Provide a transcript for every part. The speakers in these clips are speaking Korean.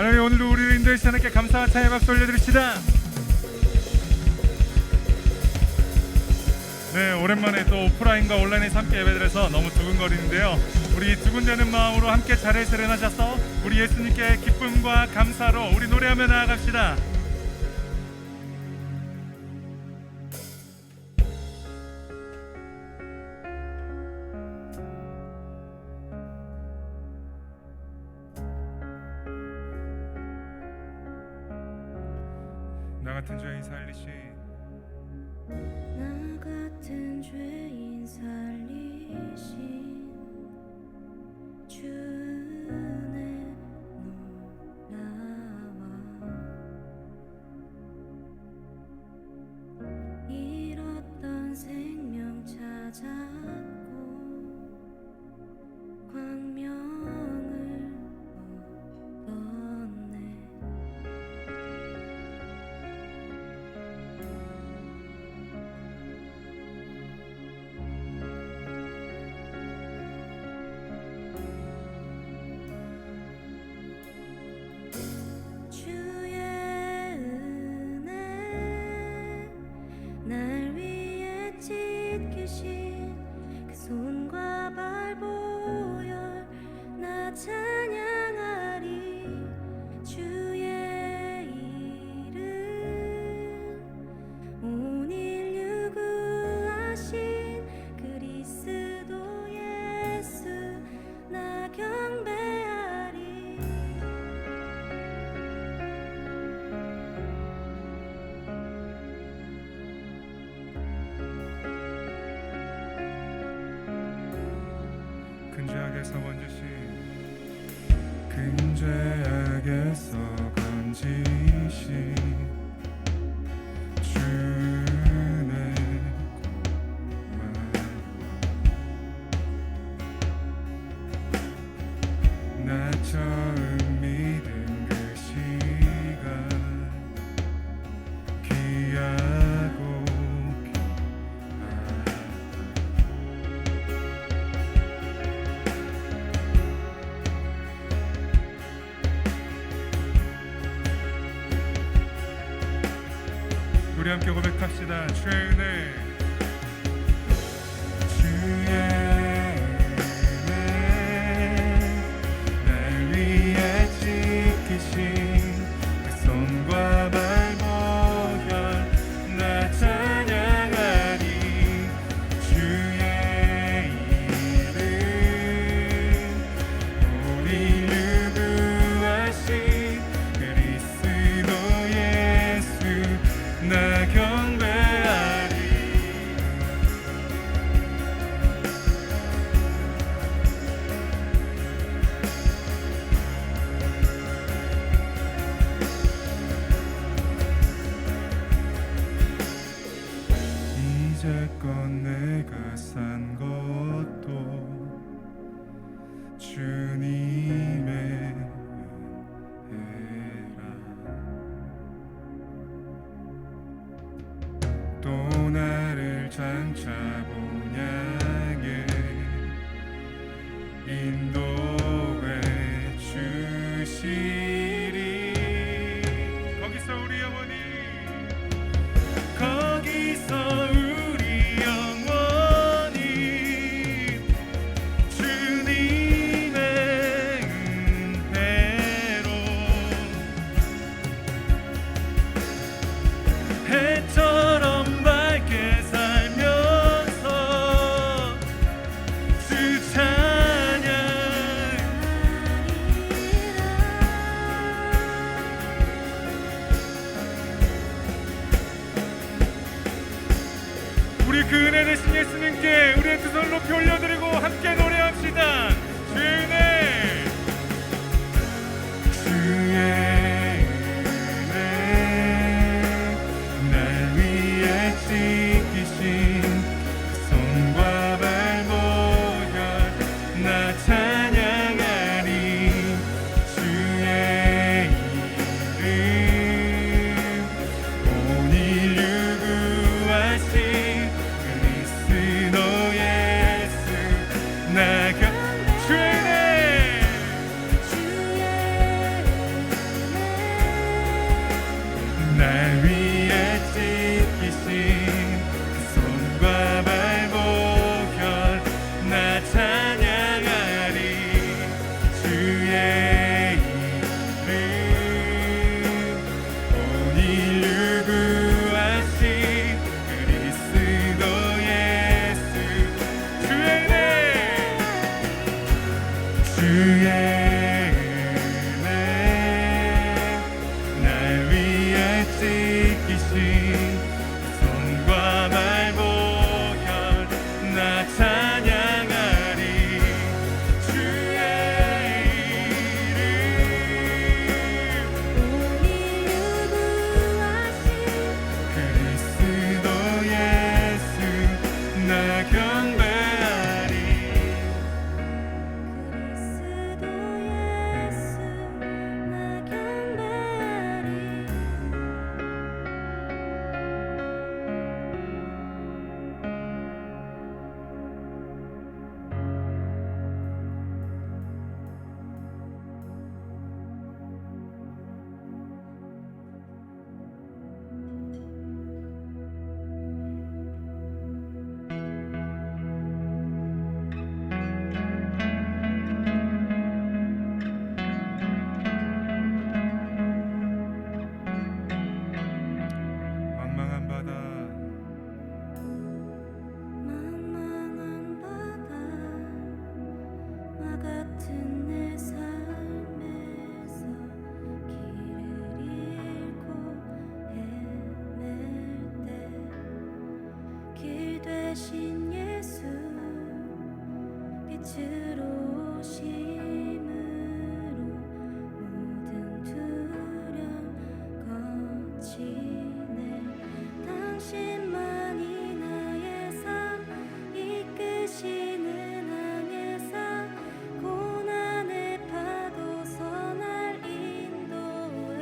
하나님, 오늘도 우리를 인도해주신 하나님께 감사와 찬양의 박수 올려드립시다. 네, 오랜만에 또 오프라인과 온라인에서 함께 예배드려서 너무 두근거리는데요. 우리 두근대는 마음으로 함께 자리에 세련하셔서 우리 예수님께 기쁨과 감사로 우리 노래하며 나아갑시다. 나 같은 죄인 살리신, 나 같은 죄인 살리신 주 은혜 놀라워. 잃었던 생명 찾았고 광명을 얻었네. 주의 은혜 날 위해 지키신 그 손과 발 보혈 나 찬양하리. 주의 이름 온 인류 구하신 그리스도 예수 나 경배하리. 근죄악에서 건지신, 근죄악에서 건지신 주의 나 처음 믿은 그 시간 귀하고 우리 함께 고백합시다. 주의 은혜, 주의 은혜 날 위해 지키신 그 손과 발 보혈 나 찬양하리. 주의 이름 온 인류 구하신 그리스도 예수 나 경배하리. 이제껏 내가 산 것도 주님의 은혜라. 또 나를 장차 본향에 인도해 주시리. 거기서 우리 영원히, 거기서 우리 영원히 주님의 은혜로 해처럼 밝게 살면서 주 찬양. 우리 그 은혜 되신 예수님께 우리의 두 손 높이 올려드리고 함께 노래합시다. 주의 은혜, 주의 은혜 날 위해 지키신 그 손과 발 보혈 나 찬양하리. 주의 이름 온 인류 구하신 그리스도 주의 은혜 날 위해 지키신 손과 발 보혈 나 찬양하리 주의 이름 오늘 유구하신 그리스도 예수 나 경배하리 그리스도 예수 나 경배하리 망망한 바다 망망한 바다와 같은 내 삶에서 길을 잃고 헤맬 때 길 되신 예수 빛으로 오심으로 모든 두려움 거치네 당신만이 나의 삶 이끄시는 항해사 고난의 파도서 날 인도해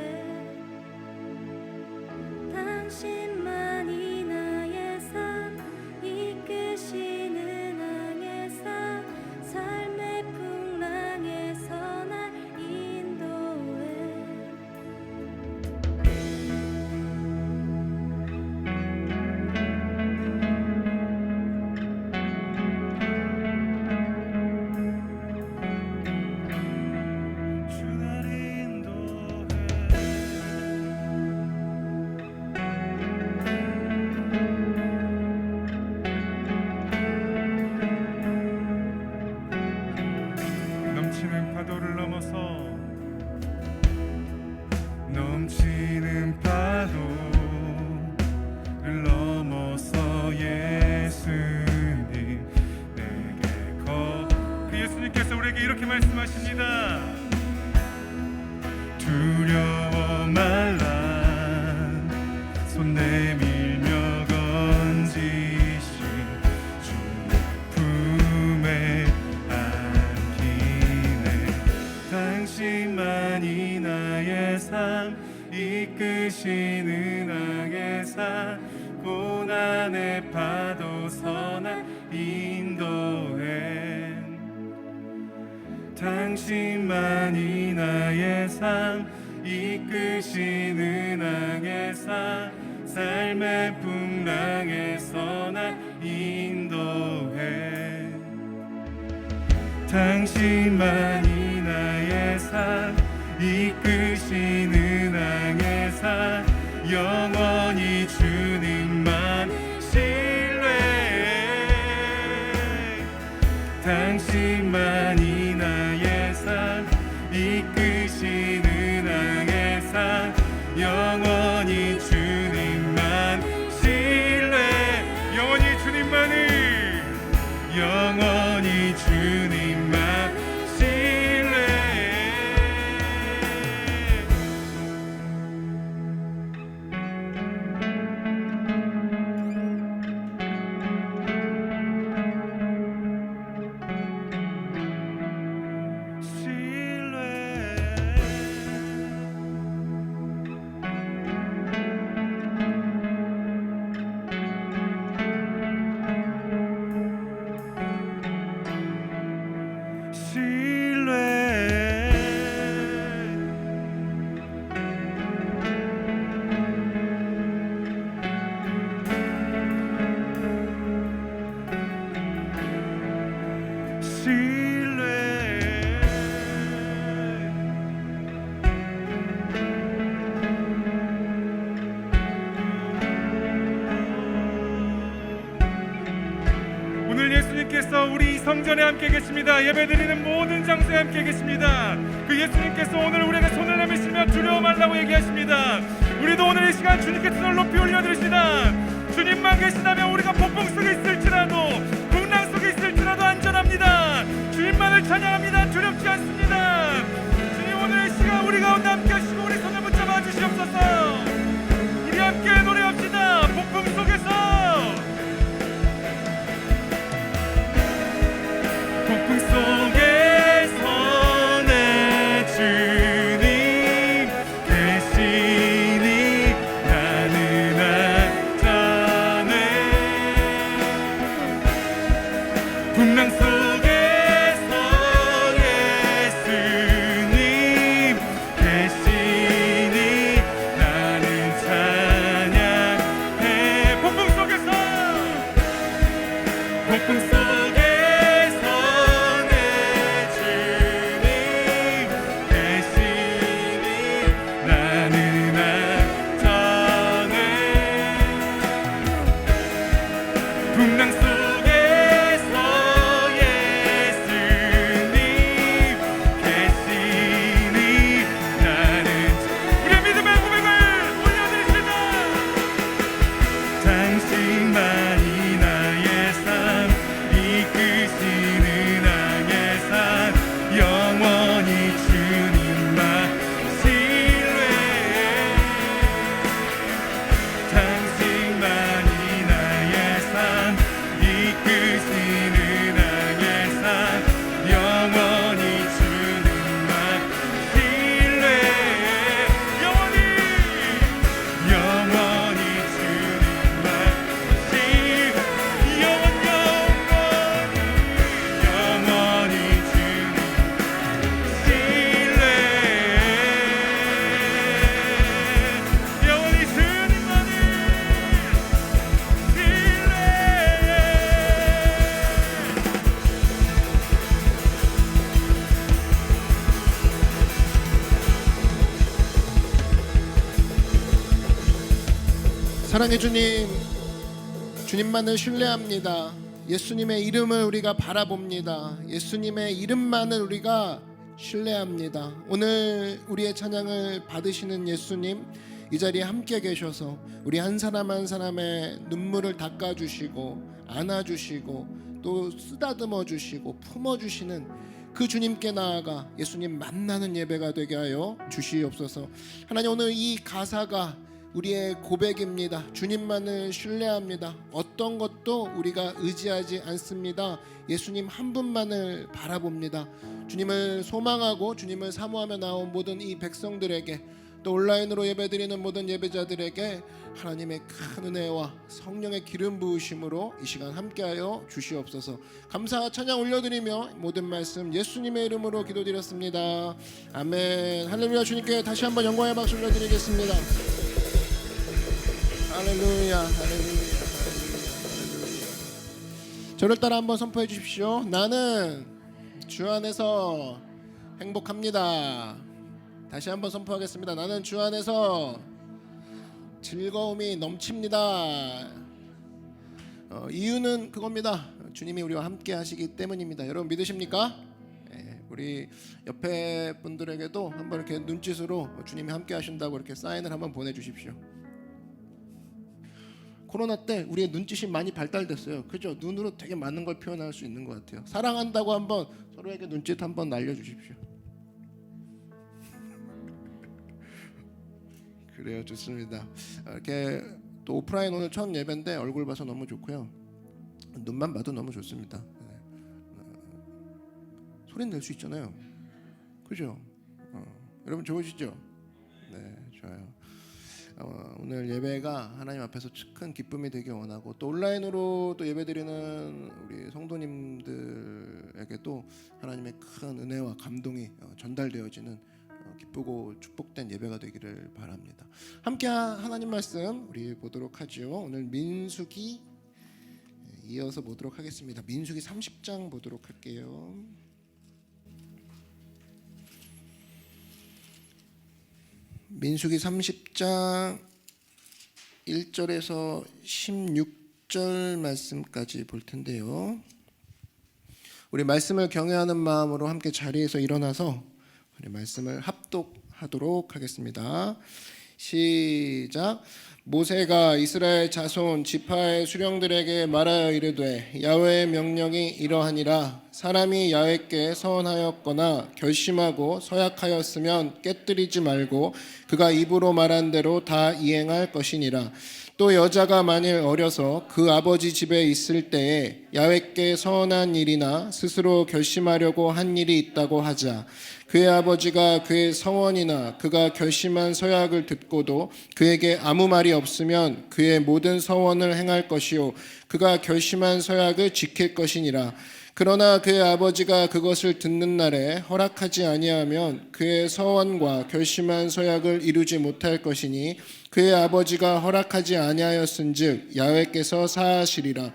당신만이 나의 삶 이끄시는 항해사 삶의 풍랑에서 날 인도해 주 날 인도해 넘치는 파도를 넘어서 넘치는 파도를 넘어서 예수님 내게 그 예수님께서 우리에게 이렇게 말씀하십니다. 두려워 말라 손 내밀며 건지신 주의 품에 안기네 당신만이 나의 삶 이끄시는 항해사 고난의 파도서 날 인도해 당신만이 나의 삶 이끄시는 항해사 삶의 풍랑에서 날 인도해 당신만이 나의 삶 이끄시는 항해사 영원히 주님만 신뢰해 당신만이 나의 삶 이끄시는 항해사 영원히 주님만 신뢰 영원히 주님만을 영원히 주님만 신뢰해 성전에 함께 계십니다. 예배드리는 모든 장소에 함께 계십니다. 그 예수님께서 오늘 우리에게 손을 내미시며 두려워 말라고 얘기하십니다. 우리도 오늘 이 시간 주님께 손을 높이 올려드립시다. 주님만 계시다면 우리가 폭풍 속에 있을지라도 풍랑 속에 있을지라도 안전합니다. 주님만을 찬양합니다. 두렵지 않습니다. 주님 오늘 이 시간 우리 가운데 함께 하시고 우리 손을 붙잡아 주시옵소서. 우리 함께 노래합시다. 폭풍 속에서 폭풍 속에서 내 주님 계시니 나는 안전해. 풍랑 속에서 예수님 계시니 나는 찬양해. 폭풍 속에서 폭풍 속에서 내 주님 계시니 나는 안전해. 풍랑 속에서 예수님 계시니 나는 우리의 믿음의 고백을 올려드립니다. 당신만이 나의 삶 이끄시는 나의 삶 영원히 주님만 신뢰해. 당신만이 나의 삶 이끄시는 나의 삶 영원히 주님만 신뢰해. 영원히 주님만 영원히 주님 신뢰해. 영원히 주님만을 사랑의 주님, 주님만을 신뢰합니다. 예수님의 이름을 우리가 바라봅니다. 예수님의 이름만을 우리가 신뢰합니다. 오늘 우리의 찬양을 받으시는 예수님, 이 자리에 함께 계셔서 우리 한 사람 한 사람의 눈물을 닦아주시고 안아주시고 또 쓰다듬어 주시고 품어주시는 그 주님께 나아가 예수님 만나는 예배가 되게 하여 주시옵소서. 하나님, 오늘 이 가사가 우리의 고백입니다. 주님만을 신뢰합니다. 어떤 것도 우리가 의지하지 않습니다. 예수님 한 분만을 바라봅니다. 주님을 소망하고 주님을 사모하며 나온 모든 이 백성들에게, 또 온라인으로 예배드리는 모든 예배자들에게 하나님의 큰 은혜와 성령의 기름 부으심으로 이 시간 함께하여 주시옵소서. 감사 찬양 올려드리며 모든 말씀 예수님의 이름으로 기도드렸습니다. 아멘. 할렐루야. 주님께 다시 한번 영광의 박수 올려드리겠습니다. 할렐루야, 할렐루야, 할렐루야, 할렐루야. 저를 따라 한번 선포해 주십시오. 나는 주 안에서 행복합니다. 다시 한번 선포하겠습니다. 나는 주 안에서 즐거움이 넘칩니다. 이유는 그겁니다. 주님이 우리와 함께 하시기 때문입니다. 여러분 믿으십니까? 우리 옆에 분들에게도 한번 이렇게 눈짓으로 주님이 함께 하신다고 이렇게 사인을 한번 보내주십시오. 코로나 때 우리의 눈짓이 많이 발달됐어요. 그죠? 눈으로 되게 많은 걸 표현할 수 있는 것 같아요. 사랑한다고 한번 서로에게 눈짓 한번 날려주십시오. 그래요, 좋습니다. 이렇게 또 오프라인 오늘 첫 예배인데 얼굴 봐서 너무 좋고요. 눈만 봐도 너무 좋습니다. 소리는 낼 수 있잖아요. 그죠? 여러분 좋으시죠? 네, 좋아요. 오늘 예배가 하나님 앞에서 큰 기쁨이 되길 원하고, 또 온라인으로 또 예배드리는 우리 성도님들에게도 하나님의 큰 은혜와 감동이 전달되어지는 기쁘고 축복된 예배가 되기를 바랍니다. 함께 하나님 말씀 우리 보도록 하죠. 오늘 민수기 이어서 보도록 하겠습니다. 민수기 30장 보도록 할게요. 민수기 30장 1절에서 16절 말씀까지 볼 텐데요. 우리 말씀을 경외하는 마음으로 함께 자리에서 일어나서 우리 말씀을 합독하도록 하겠습니다. 시작. 모세가 이스라엘 자손 지파의 수령들에게 말하여 이르되 야훼의 명령이 이러하니라. 사람이 야훼께 서원하였거나 결심하고 서약하였으면 깨뜨리지 말고 그가 입으로 말한 대로 다 이행할 것이니라. 또 여자가 만일 어려서 그 아버지 집에 있을 때에 야훼께 서원한 일이나 스스로 결심하려고 한 일이 있다고 하자. 그의 아버지가 그의 서원이나 그가 결심한 서약을 듣고도 그에게 아무 말이 없으면 그의 모든 서원을 행할 것이요 그가 결심한 서약을 지킬 것이니라. 그러나 그의 아버지가 그것을 듣는 날에 허락하지 아니하면 그의 서원과 결심한 서약을 이루지 못할 것이니 그의 아버지가 허락하지 아니하였은즉 야훼께서 사하시리라.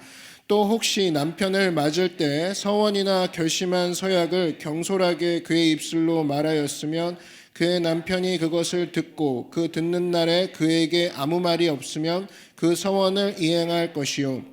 또 혹시 남편을 맞을 때 서원이나 결심한 서약을 경솔하게 그의 입술로 말하였으면 그의 남편이 그것을 듣고 그 듣는 날에 그에게 아무 말이 없으면 그 서원을 이행할 것이요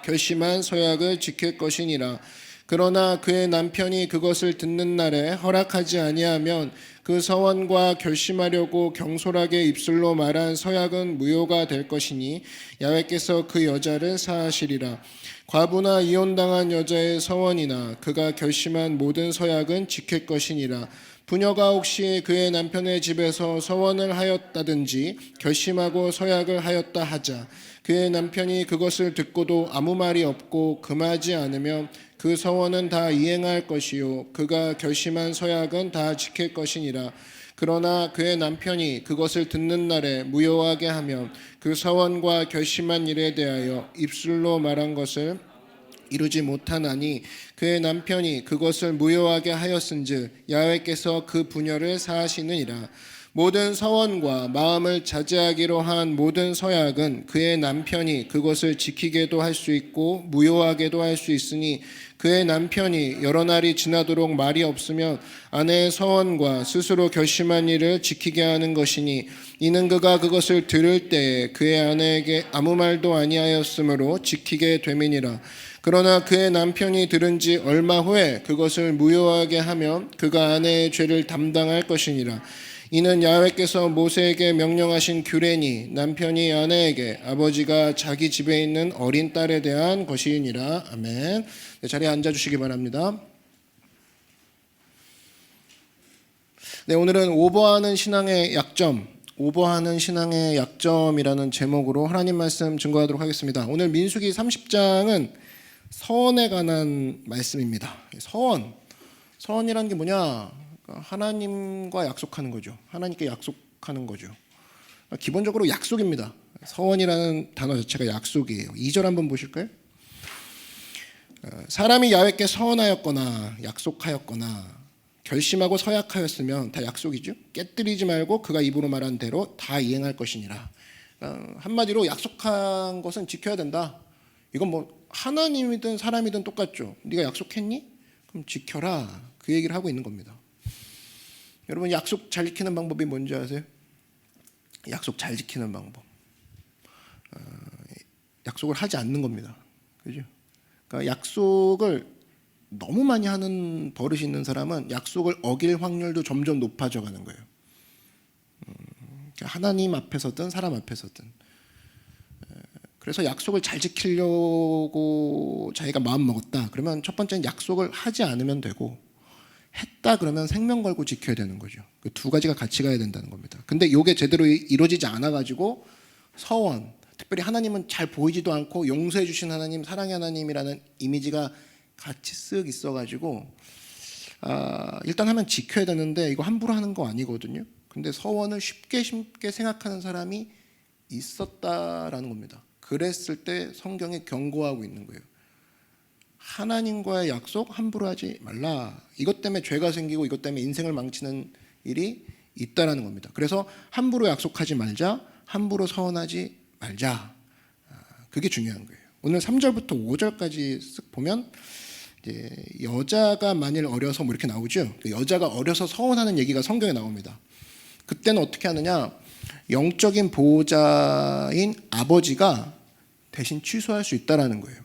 결심한 서약을 지킬 것이니라. 그러나 그의 남편이 그것을 듣는 날에 허락하지 아니하면 그 서원과 결심하려고 경솔하게 입술로 말한 서약은 무효가 될 것이니 야훼께서 그 여자를 사하시리라. 과부나 이혼당한 여자의 서원이나 그가 결심한 모든 서약은 지킬 것이니라. 부녀가 혹시 그의 남편의 집에서 서원을 하였다든지 결심하고 서약을 하였다 하자. 그의 남편이 그것을 듣고도 아무 말이 없고 금하지 않으면 그 서원은 다 이행할 것이요 그가 결심한 서약은 다 지킬 것이니라. 그러나 그의 남편이 그것을 듣는 날에 무효하게 하면 그 서원과 결심한 일에 대하여 입술로 말한 것을 이루지 못하나니 그의 남편이 그것을 무효하게 하였은즉 야훼께서 그 부녀를 사하시느니라. 모든 서원과 마음을 자제하기로 한 모든 서약은 그의 남편이 그것을 지키게도 할 수 있고 무효하게도 할 수 있으니 그의 남편이 여러 날이 지나도록 말이 없으면 아내의 서원과 스스로 결심한 일을 지키게 하는 것이니 이는 그가 그것을 들을 때에 그의 아내에게 아무 말도 아니하였으므로 지키게 됨이니라. 그러나 그의 남편이 들은 지 얼마 후에 그것을 무효하게 하면 그가 아내의 죄를 담당할 것이니라. 이는 야훼께서 모세에게 명령하신 규례니 남편이 아내에게 아버지가 자기 집에 있는 어린 딸에 대한 것이니라. 아멘. 네, 자리에 앉아주시기 바랍니다. 네, 오늘은 오버하는 신앙의 약점, 오버하는 신앙의 약점이라는 제목으로 하나님 말씀 증거하도록 하겠습니다. 오늘 민수기 30장은 서원에 관한 말씀입니다. 서원이라는 게 뭐냐? 하나님과 약속하는 거죠. 하나님께 약속하는 거죠. 기본적으로 약속입니다. 서원이라는 단어 자체가 약속이에요. 2절 한번 보실까요? 사람이 야훼께 서원하였거나 약속하였거나 결심하고 서약하였으면 다 약속이죠. 깨뜨리지 말고 그가 입으로 말한 대로 다 이행할 것이니라. 한마디로 약속한 것은 지켜야 된다. 이건 뭐 하나님이든 사람이든 똑같죠. 네가 약속했니? 그럼 지켜라. 그 얘기를 하고 있는 겁니다. 여러분 약속 잘 지키는 방법이 뭔지 아세요? 약속 잘 지키는 방법. 약속을 하지 않는 겁니다. 그죠? 그러니까 약속을 너무 많이 하는 버릇이 있는 사람은 약속을 어길 확률도 점점 높아져 가는 거예요. 하나님 앞에서든 사람 앞에서든. 그래서 약속을 잘 지키려고 자기가 마음 먹었다. 그러면 첫 번째는 약속을 하지 않으면 되고 했다 그러면 생명 걸고 지켜야 되는 거죠. 그 두 가지가 같이 가야 된다는 겁니다. 근데 이게 제대로 이루어지지 않아 가지고 서원, 특별히 하나님은 잘 보이지도 않고 용서해 주신 하나님, 사랑의 하나님이라는 이미지가 같이 쓱 있어 가지고 일단 하면 지켜야 되는데 이거 함부로 하는 거 아니거든요. 근데 서원을 쉽게 생각하는 사람이 있었다라는 겁니다. 그랬을 때 성경에 경고하고 있는 거예요. 하나님과의 약속 함부로 하지 말라. 이것 때문에 죄가 생기고 이것 때문에 인생을 망치는 일이 있다라는 겁니다. 그래서 함부로 약속하지 말자, 함부로 서원하지 말자. 그게 중요한 거예요. 오늘 3절부터 5절까지 쓱 보면 이제 여자가 만일 어려서 뭐 이렇게 나오죠. 여자가 어려서 서원하는 얘기가 성경에 나옵니다. 그때는 어떻게 하느냐? 영적인 보호자인 아버지가 대신 취소할 수 있다라는 거예요.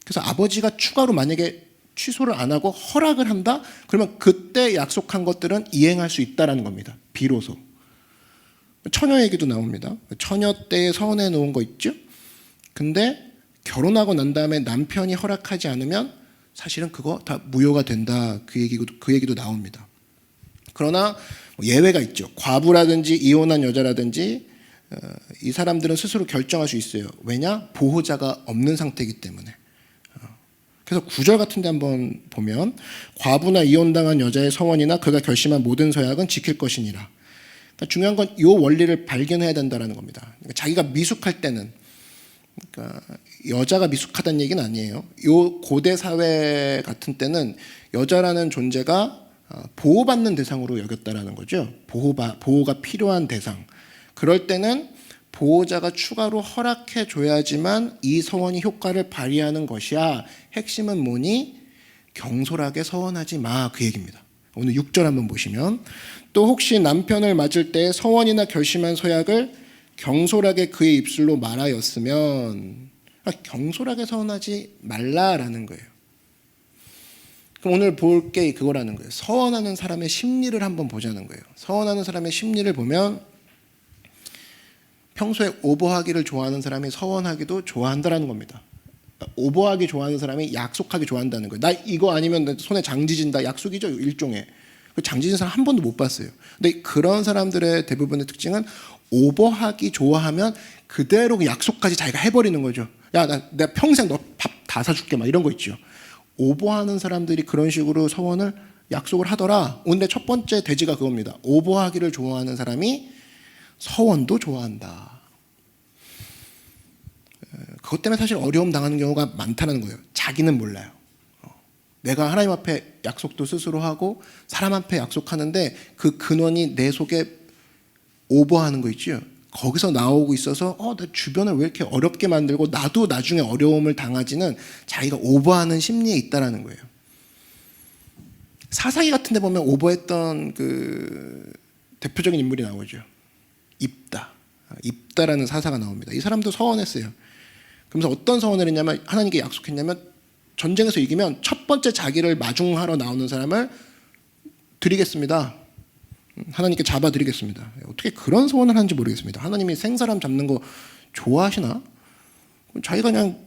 그래서 아버지가 추가로 만약에 취소를 안 하고 허락을 한다? 그러면 그때 약속한 것들은 이행할 수 있다라는 겁니다. 비로소. 처녀 얘기도 나옵니다. 처녀 때에 서원해 놓은 거 있죠? 근데 결혼하고 난 다음에 남편이 허락하지 않으면 사실은 그거 다 무효가 된다. 그 얘기도 나옵니다. 그러나 예외가 있죠. 과부라든지 이혼한 여자라든지 이 사람들은 스스로 결정할 수 있어요. 왜냐? 보호자가 없는 상태이기 때문에. 그래서 9절 같은 데 한번 보면 과부나 이혼당한 여자의 서원이나 그가 결심한 모든 서약은 지킬 것이니라. 그러니까 중요한 건 이 원리를 발견해야 된다는 겁니다. 그러니까 자기가 미숙할 때는, 그러니까 여자가 미숙하다는 얘기는 아니에요. 이 고대 사회 같은 때는 여자라는 존재가 보호받는 대상으로 여겼다라는 거죠. 보호가 필요한 대상. 그럴 때는 보호자가 추가로 허락해 줘야지만 이 서원이 효과를 발휘하는 것이야. 핵심은 뭐니? 경솔하게 서원하지 마. 그 얘기입니다. 오늘 6절 한번 보시면 또 혹시 남편을 맞을 때 서원이나 결심한 서약을 경솔하게 그의 입술로 말하였으면, 경솔하게 서원하지 말라라는 거예요. 그럼 오늘 볼 게 그거라는 거예요. 서원하는 사람의 심리를 한번 보자는 거예요. 서원하는 사람의 심리를 보면 평소에 오버하기를 좋아하는 사람이 서원하기도 좋아한다라는 겁니다. 오버하기 좋아하는 사람이 약속하기 좋아한다는 거예요. 나 이거 아니면 내 손에 장지진다. 약속이죠, 일종의. 장지진 사람 한 번도 못 봤어요. 근데 그런 사람들의 대부분의 특징은 오버하기 좋아하면 그대로 약속까지 자기가 해버리는 거죠. 야, 내가 평생 너 밥 다 사줄게 막 이런 거 있죠. 오버하는 사람들이 그런 식으로 서원을 약속을 하더라. 오늘 첫 번째 대지가 그겁니다. 오버하기를 좋아하는 사람이 서원도 좋아한다. 그것 때문에 사실 어려움 당하는 경우가 많다는 거예요. 자기는 몰라요. 내가 하나님 앞에 약속도 스스로 하고 사람 앞에 약속하는데 그 근원이 내 속에 오버하는 거 있죠. 거기서 나오고 있어서 내 주변을 왜 이렇게 어렵게 만들고 나도 나중에 어려움을 당하지는 자기가 오버하는 심리에 있다라는 거예요. 사사기 같은 데 보면 오버했던 그 대표적인 인물이 나오죠. 입다라는 사사가 나옵니다. 이 사람도 서원했어요. 그러면서 어떤 서원을 했냐면 하나님께 약속했냐면 전쟁에서 이기면 첫 번째 자기를 마중하러 나오는 사람을 드리겠습니다. 하나님께 잡아드리겠습니다. 어떻게 그런 서원을 하는지 모르겠습니다. 하나님이 생사람 잡는 거 좋아하시나? 자기가 그냥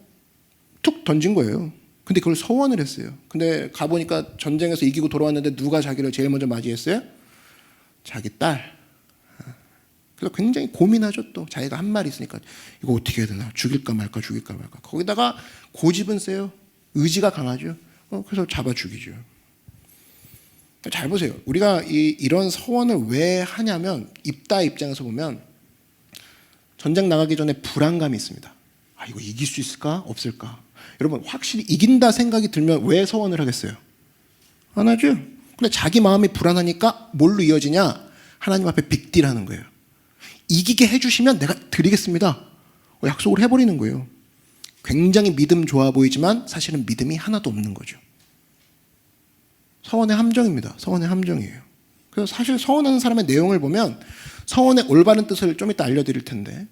툭 던진 거예요. 근데 그걸 서원을 했어요. 근데 가보니까 전쟁에서 이기고 돌아왔는데 누가 자기를 제일 먼저 맞이했어요? 자기 딸. 그래서 굉장히 고민하죠. 또 자기가 한 말이 있으니까 이거 어떻게 해야 되나? 죽일까 말까. 거기다가 고집은 세요. 의지가 강하죠. 그래서 잡아 죽이죠. 잘 보세요. 우리가 이런 서원을 왜 하냐면 입다 입장에서 보면 전쟁 나가기 전에 불안감이 있습니다. 이거 이길 수 있을까? 없을까? 여러분 확실히 이긴다 생각이 들면 왜 서원을 하겠어요? 안 하죠. 근데 자기 마음이 불안하니까 뭘로 이어지냐? 하나님 앞에 빅딜하는 거예요. 이기게 해주시면 내가 드리겠습니다. 약속을 해버리는 거예요. 굉장히 믿음 좋아 보이지만 사실은 믿음이 하나도 없는 거죠. 서원의 함정입니다. 서원의 함정이에요. 그래서 사실 서원하는 사람의 내용을 보면 서원의 올바른 뜻을 좀 이따 알려드릴 텐데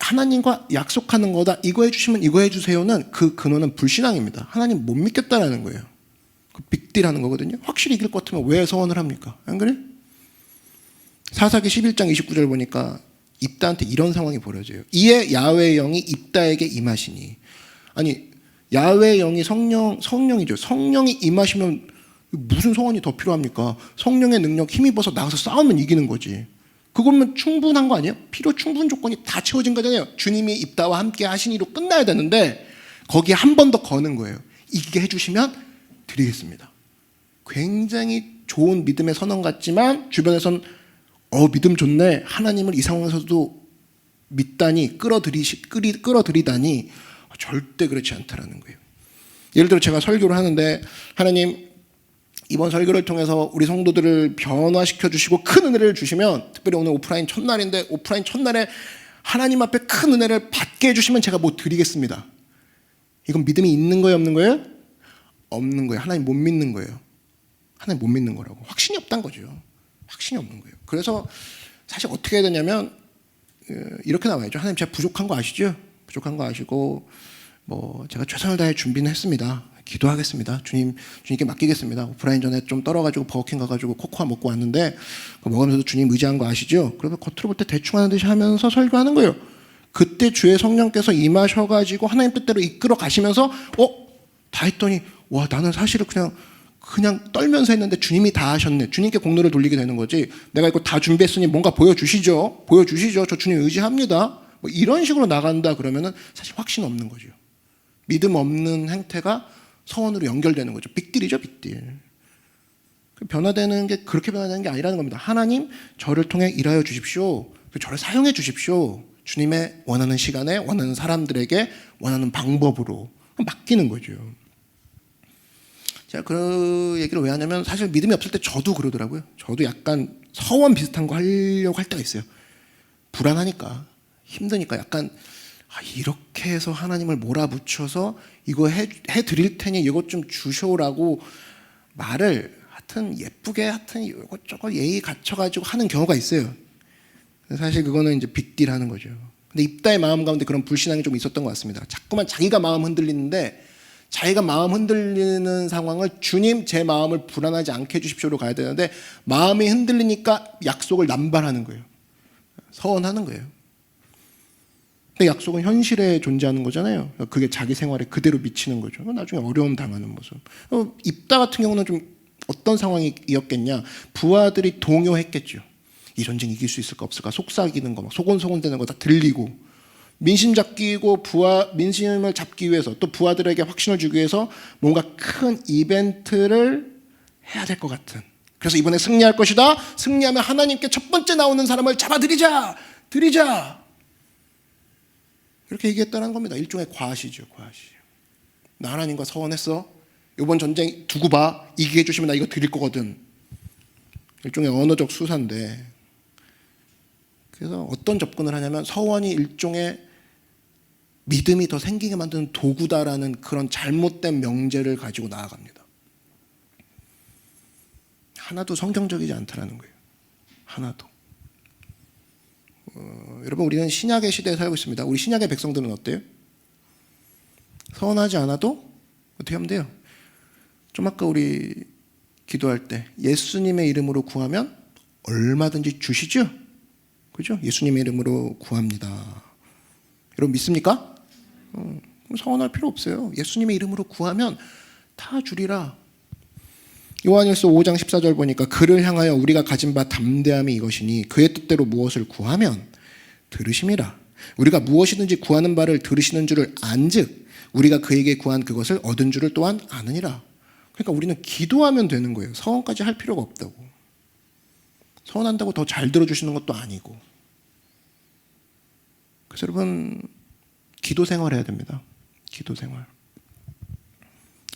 하나님과 약속하는 거다. 이거 해주시면 이거 해주세요는 그 근원은 불신앙입니다. 하나님 못 믿겠다라는 거예요. 그 빅딜하는 거거든요. 확실히 이길 것 같으면 왜 서원을 합니까? 안 그래? 사사기 11장 29절 보니까 입다한테 이런 상황이 벌어져요. 이에 야훼의 영이 입다에게 임하시니. 아니 야훼의 영이 성령이죠. 성령이 임하시면 무슨 서원이 더 필요합니까? 성령의 능력 힘입어서 나가서 싸우면 이기는 거지. 그거면 충분한 거 아니에요? 필요 충분 조건이 다 채워진 거잖아요. 주님이 입다와 함께 하시니로 끝나야 되는데 거기에 한 번 더 거는 거예요. 이기게 해주시면 드리겠습니다. 굉장히 좋은 믿음의 선언 같지만 주변에선 믿음 좋네. 하나님을 이 상황에서도 믿다니 끌어들이다니 절대 그렇지 않다라는 거예요. 예를 들어 제가 설교를 하는데 하나님 이번 설교를 통해서 우리 성도들을 변화시켜 주시고 큰 은혜를 주시면 특별히 오늘 오프라인 첫날인데 오프라인 첫날에 하나님 앞에 큰 은혜를 받게 해주시면 제가 뭐 드리겠습니다. 이건 믿음이 있는 거예요? 없는 거예요? 없는 거예요. 하나님 못 믿는 거예요. 하나님 못 믿는 거라고. 확신이 없다는 거죠. 확신이 없는 거예요. 그래서 사실 어떻게 해야 되냐면 이렇게 나와야죠. 하나님 제가 부족한 거 아시죠? 부족한 거 아시고 뭐 제가 최선을 다해 준비는 했습니다. 기도하겠습니다. 주님께 맡기겠습니다. 오프라인 전에 좀 떨어가지고 버거킹 가가지고 코코아 먹고 왔는데 그거 먹으면서도 주님 의지한 거 아시죠? 그러면 겉으로 볼 때 대충 하는 듯이 하면서 설교하는 거예요. 그때 주의 성령께서 임하셔가지고 하나님 뜻대로 이끌어 가시면서 다 했더니 와 나는 사실은 그냥 떨면서 했는데 주님이 다 하셨네. 주님께 공로를 돌리게 되는 거지. 내가 이거 다 준비했으니 뭔가 보여주시죠. 저 주님 의지합니다. 뭐 이런 식으로 나간다 그러면은 사실 확신 없는 거죠. 믿음 없는 행태가 서원으로 연결되는 거죠. 빅딜이죠, 빅딜. 변화되는 게 그렇게 변화되는 게 아니라는 겁니다. 하나님 저를 통해 일하여 주십시오. 저를 사용해 주십시오. 주님의 원하는 시간에 원하는 사람들에게 원하는 방법으로 맡기는 거죠. 제가 그 얘기를 왜 하냐면 사실 믿음이 없을 때 저도 그러더라고요. 저도 약간 서원 비슷한 거 하려고 할 때가 있어요. 불안하니까 힘드니까 약간 이렇게 해서 하나님을 몰아붙여서 이거 해드릴 테니 이것 좀 주셔라고 말을 하여튼 예쁘게 하여튼 이것저것 예의 갖춰가지고 하는 경우가 있어요. 사실 그거는 이제 빅딜 하는 거죠. 근데 입다의 마음 가운데 그런 불신앙이 좀 있었던 것 같습니다. 자꾸만 자기가 마음 흔들리는데 자기가 마음 흔들리는 상황을 주님 제 마음을 불안하지 않게 해주십시오로 가야 되는데 마음이 흔들리니까 약속을 남발하는 거예요. 서원하는 거예요. 근데 약속은 현실에 존재하는 거잖아요. 그게 자기 생활에 그대로 미치는 거죠. 나중에 어려움 당하는 모습. 입다 같은 경우는 좀 어떤 상황이었겠냐. 부하들이 동요했겠죠. 이 전쟁 이길 수 있을까 없을까 속삭이는 거 막 소곤소곤대는 거 다 들리고 민심 잡기고 민심을 잡기 위해서 또 부하들에게 확신을 주기 위해서 뭔가 큰 이벤트를 해야 될 것 같은. 그래서 이번에 승리할 것이다. 승리하면 하나님께 첫 번째 나오는 사람을 잡아드리자. 이렇게 얘기했다는 겁니다. 일종의 과시죠. 나 하나님과 서원했어. 이번 전쟁 두고 봐. 이기게 해주시면 나 이거 드릴 거거든. 일종의 언어적 수사인데 그래서 어떤 접근을 하냐면 서원이 일종의 믿음이 더 생기게 만드는 도구다라는 그런 잘못된 명제를 가지고 나아갑니다. 하나도 성경적이지 않다라는 거예요. 하나도. 여러분 우리는 신약의 시대에 살고 있습니다. 우리 신약의 백성들은 어때요? 서원하지 않아도 어떻게 하면 돼요? 좀 아까 우리 기도할 때 예수님의 이름으로 구하면 얼마든지 주시죠? 그죠? 예수님의 이름으로 구합니다. 여러분 믿습니까? 그럼 서원할 필요 없어요. 예수님의 이름으로 구하면 다 주리라. 요한일서 5장 14절 보니까 그를 향하여 우리가 가진 바 담대함이 이것이니 그의 뜻대로 무엇을 구하면 들으심이라. 우리가 무엇이든지 구하는 바를 들으시는 줄을 안즉 우리가 그에게 구한 그것을 얻은 줄을 또한 아느니라. 그러니까 우리는 기도하면 되는 거예요. 서원까지 할 필요가 없다고. 서원한다고 더 잘 들어주시는 것도 아니고. 그래서 여러분 기도 생활해야 됩니다. 기도 생활.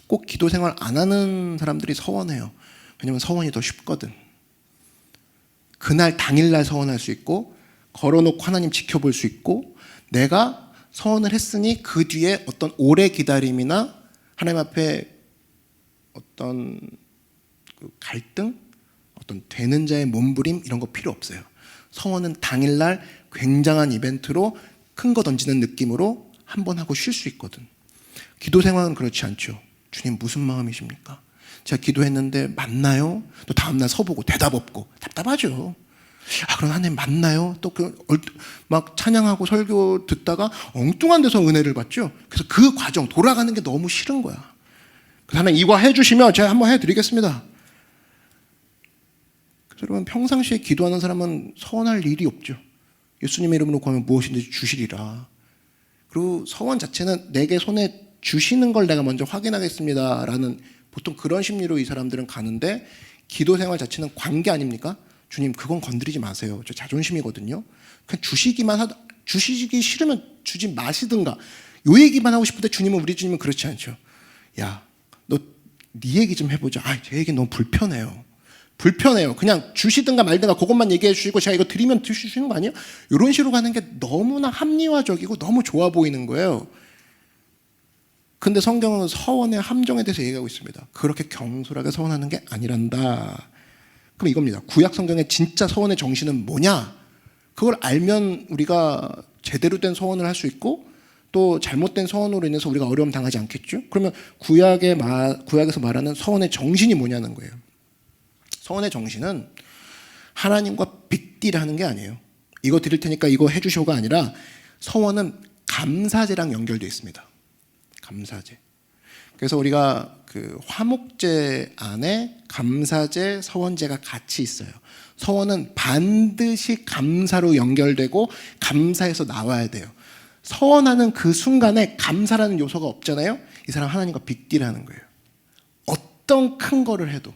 꼭 기도 생활 안 하는 사람들이 서원해요. 왜냐면 서원이 더 쉽거든. 그날 당일날 서원할 수 있고 걸어놓고 하나님 지켜볼 수 있고 내가 서원을 했으니 그 뒤에 어떤 오래 기다림이나 하나님 앞에 어떤 갈등, 어떤 되는 자의 몸부림 이런 거 필요 없어요. 서원은 당일날 굉장한 이벤트로 큰 거 던지는 느낌으로 한 번 하고 쉴 수 있거든. 기도 생활은 그렇지 않죠. 주님 무슨 마음이십니까? 제가 기도했는데 맞나요? 또 다음날 서보고 대답 없고 답답하죠. 그럼 하나님 맞나요? 또 막 찬양하고 설교 듣다가 엉뚱한 데서 은혜를 받죠. 그래서 그 과정 돌아가는 게 너무 싫은 거야. 그래서 하나님 이거 해주시면 제가 한번 해드리겠습니다. 그래서 여러분 평상시에 기도하는 사람은 서원할 일이 없죠. 예수님의 이름으로 구하면 무엇인지 주시리라. 그리고 서원 자체는 내게 손에 주시는 걸 내가 먼저 확인하겠습니다 라는 보통 그런 심리로 이 사람들은 가는데 기도 생활 자체는 관계 아닙니까? 주님 그건 건드리지 마세요. 저 자존심이거든요. 그냥 주시기 싫으면 주지 마시든가 요 얘기만 하고 싶은데 우리 주님은 그렇지 않죠. 야, 너 네 얘기 좀 해보자. 제 얘기 너무 불편해요. 그냥 주시든가 말든가 그것만 얘기해 주시고 제가 이거 드리면 주시는 거 아니에요? 이런 식으로 가는 게 너무나 합리화적이고 너무 좋아 보이는 거예요. 근데 성경은 서원의 함정에 대해서 얘기하고 있습니다. 그렇게 경솔하게 서원하는 게 아니란다. 그럼 이겁니다. 구약 성경의 진짜 서원의 정신은 뭐냐? 그걸 알면 우리가 제대로 된 서원을 할 수 있고 또 잘못된 서원으로 인해서 우리가 어려움 당하지 않겠죠? 그러면 구약에서 말하는 서원의 정신이 뭐냐는 거예요. 서원의 정신은 하나님과 빅딜하는 게 아니에요. 이거 드릴 테니까 이거 해주셔가 아니라 서원은 감사제랑 연결되어 있습니다. 감사제. 그래서 우리가 그 화목제 안에 감사제, 서원제가 같이 있어요. 서원은 반드시 감사로 연결되고 감사에서 나와야 돼요. 서원하는 그 순간에 감사라는 요소가 없잖아요. 이 사람 하나님과 빅딜하는 거예요. 어떤 큰 거를 해도.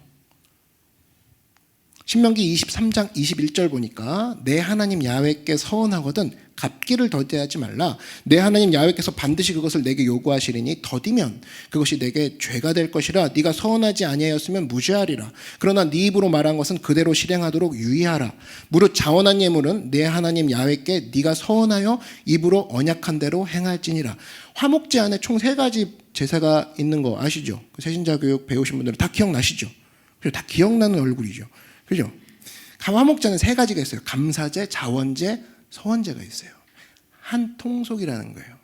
신명기 23장 21절 보니까 내 하나님 야훼께 서원하거든 갚기를 더디하지 말라. 내 하나님 야훼께서 반드시 그것을 내게 요구하시리니 더디면 그것이 내게 죄가 될 것이라. 네가 서원하지 아니하였으면 무죄하리라. 그러나 네 입으로 말한 것은 그대로 실행하도록 유의하라. 무릇 자원한 예물은 내 하나님 야훼께 네가 서원하여 입으로 언약한 대로 행할지니라. 화목제 안에 총 3가지 제사가 있는 거 아시죠? 새신자 교육 배우신 분들은 다 기억나시죠? 다 기억나는 얼굴이죠. 그죠? 화목제는 3가지가 있어요. 감사제, 자원제, 서원제가 있어요. 한 통속이라는 거예요.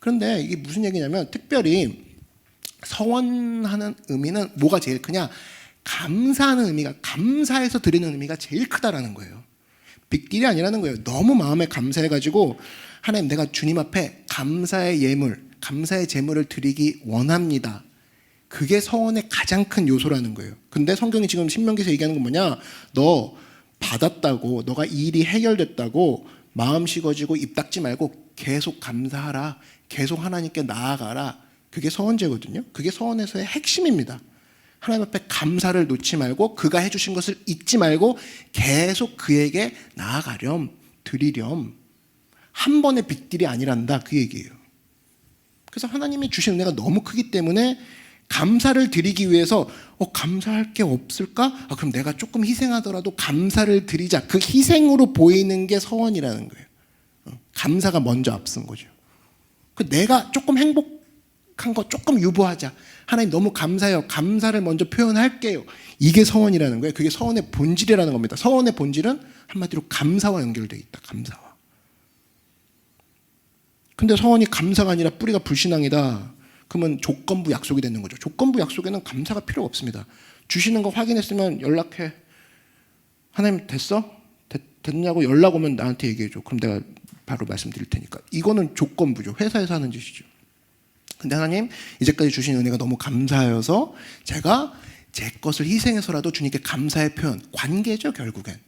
그런데 이게 무슨 얘기냐면 특별히 서원하는 의미는 뭐가 제일 크냐? 감사하는 의미가, 감사해서 드리는 의미가 제일 크다라는 거예요. 빅딜이 아니라는 거예요. 너무 마음에 감사해가지고 하나님 내가 주님 앞에 감사의 예물, 감사의 제물을 드리기 원합니다. 그게 서원의 가장 큰 요소라는 거예요. 근데 성경이 지금 신명기에서 얘기하는 건 뭐냐? 너 받았다고, 너가 일이 해결됐다고 마음 식어지고 입 닫지 말고 계속 감사하라. 계속 하나님께 나아가라. 그게 서원제거든요. 그게 서원에서의 핵심입니다. 하나님 앞에 감사를 놓지 말고 그가 해주신 것을 잊지 말고 계속 그에게 나아가렴, 드리렴. 한 번의 빅딜이 아니란다. 그 얘기예요. 그래서 하나님이 주신 은혜가 너무 크기 때문에 감사를 드리기 위해서 감사할 게 없을까? 그럼 내가 조금 희생하더라도 감사를 드리자. 그 희생으로 보이는 게 서원이라는 거예요. 감사가 먼저 앞선 거죠. 내가 조금 행복한 거 조금 유보하자. 하나님 너무 감사해요. 감사를 먼저 표현할게요. 이게 서원이라는 거예요. 그게 서원의 본질이라는 겁니다. 서원의 본질은 한마디로 감사와 연결되어 있다. 감사와. 근데 서원이 감사가 아니라 뿌리가 불신앙이다. 그러면 조건부 약속이 되는 거죠. 조건부 약속에는 감사가 필요 없습니다. 주시는 거 확인했으면 연락해. 하나님 됐어? 됐냐고 연락 오면 나한테 얘기해줘. 그럼 내가 바로 말씀드릴 테니까. 이거는 조건부죠. 회사에서 하는 짓이죠. 근데 하나님 이제까지 주신 은혜가 너무 감사하여서 제가 제 것을 희생해서라도 주님께 감사의 표현, 관계죠 결국엔.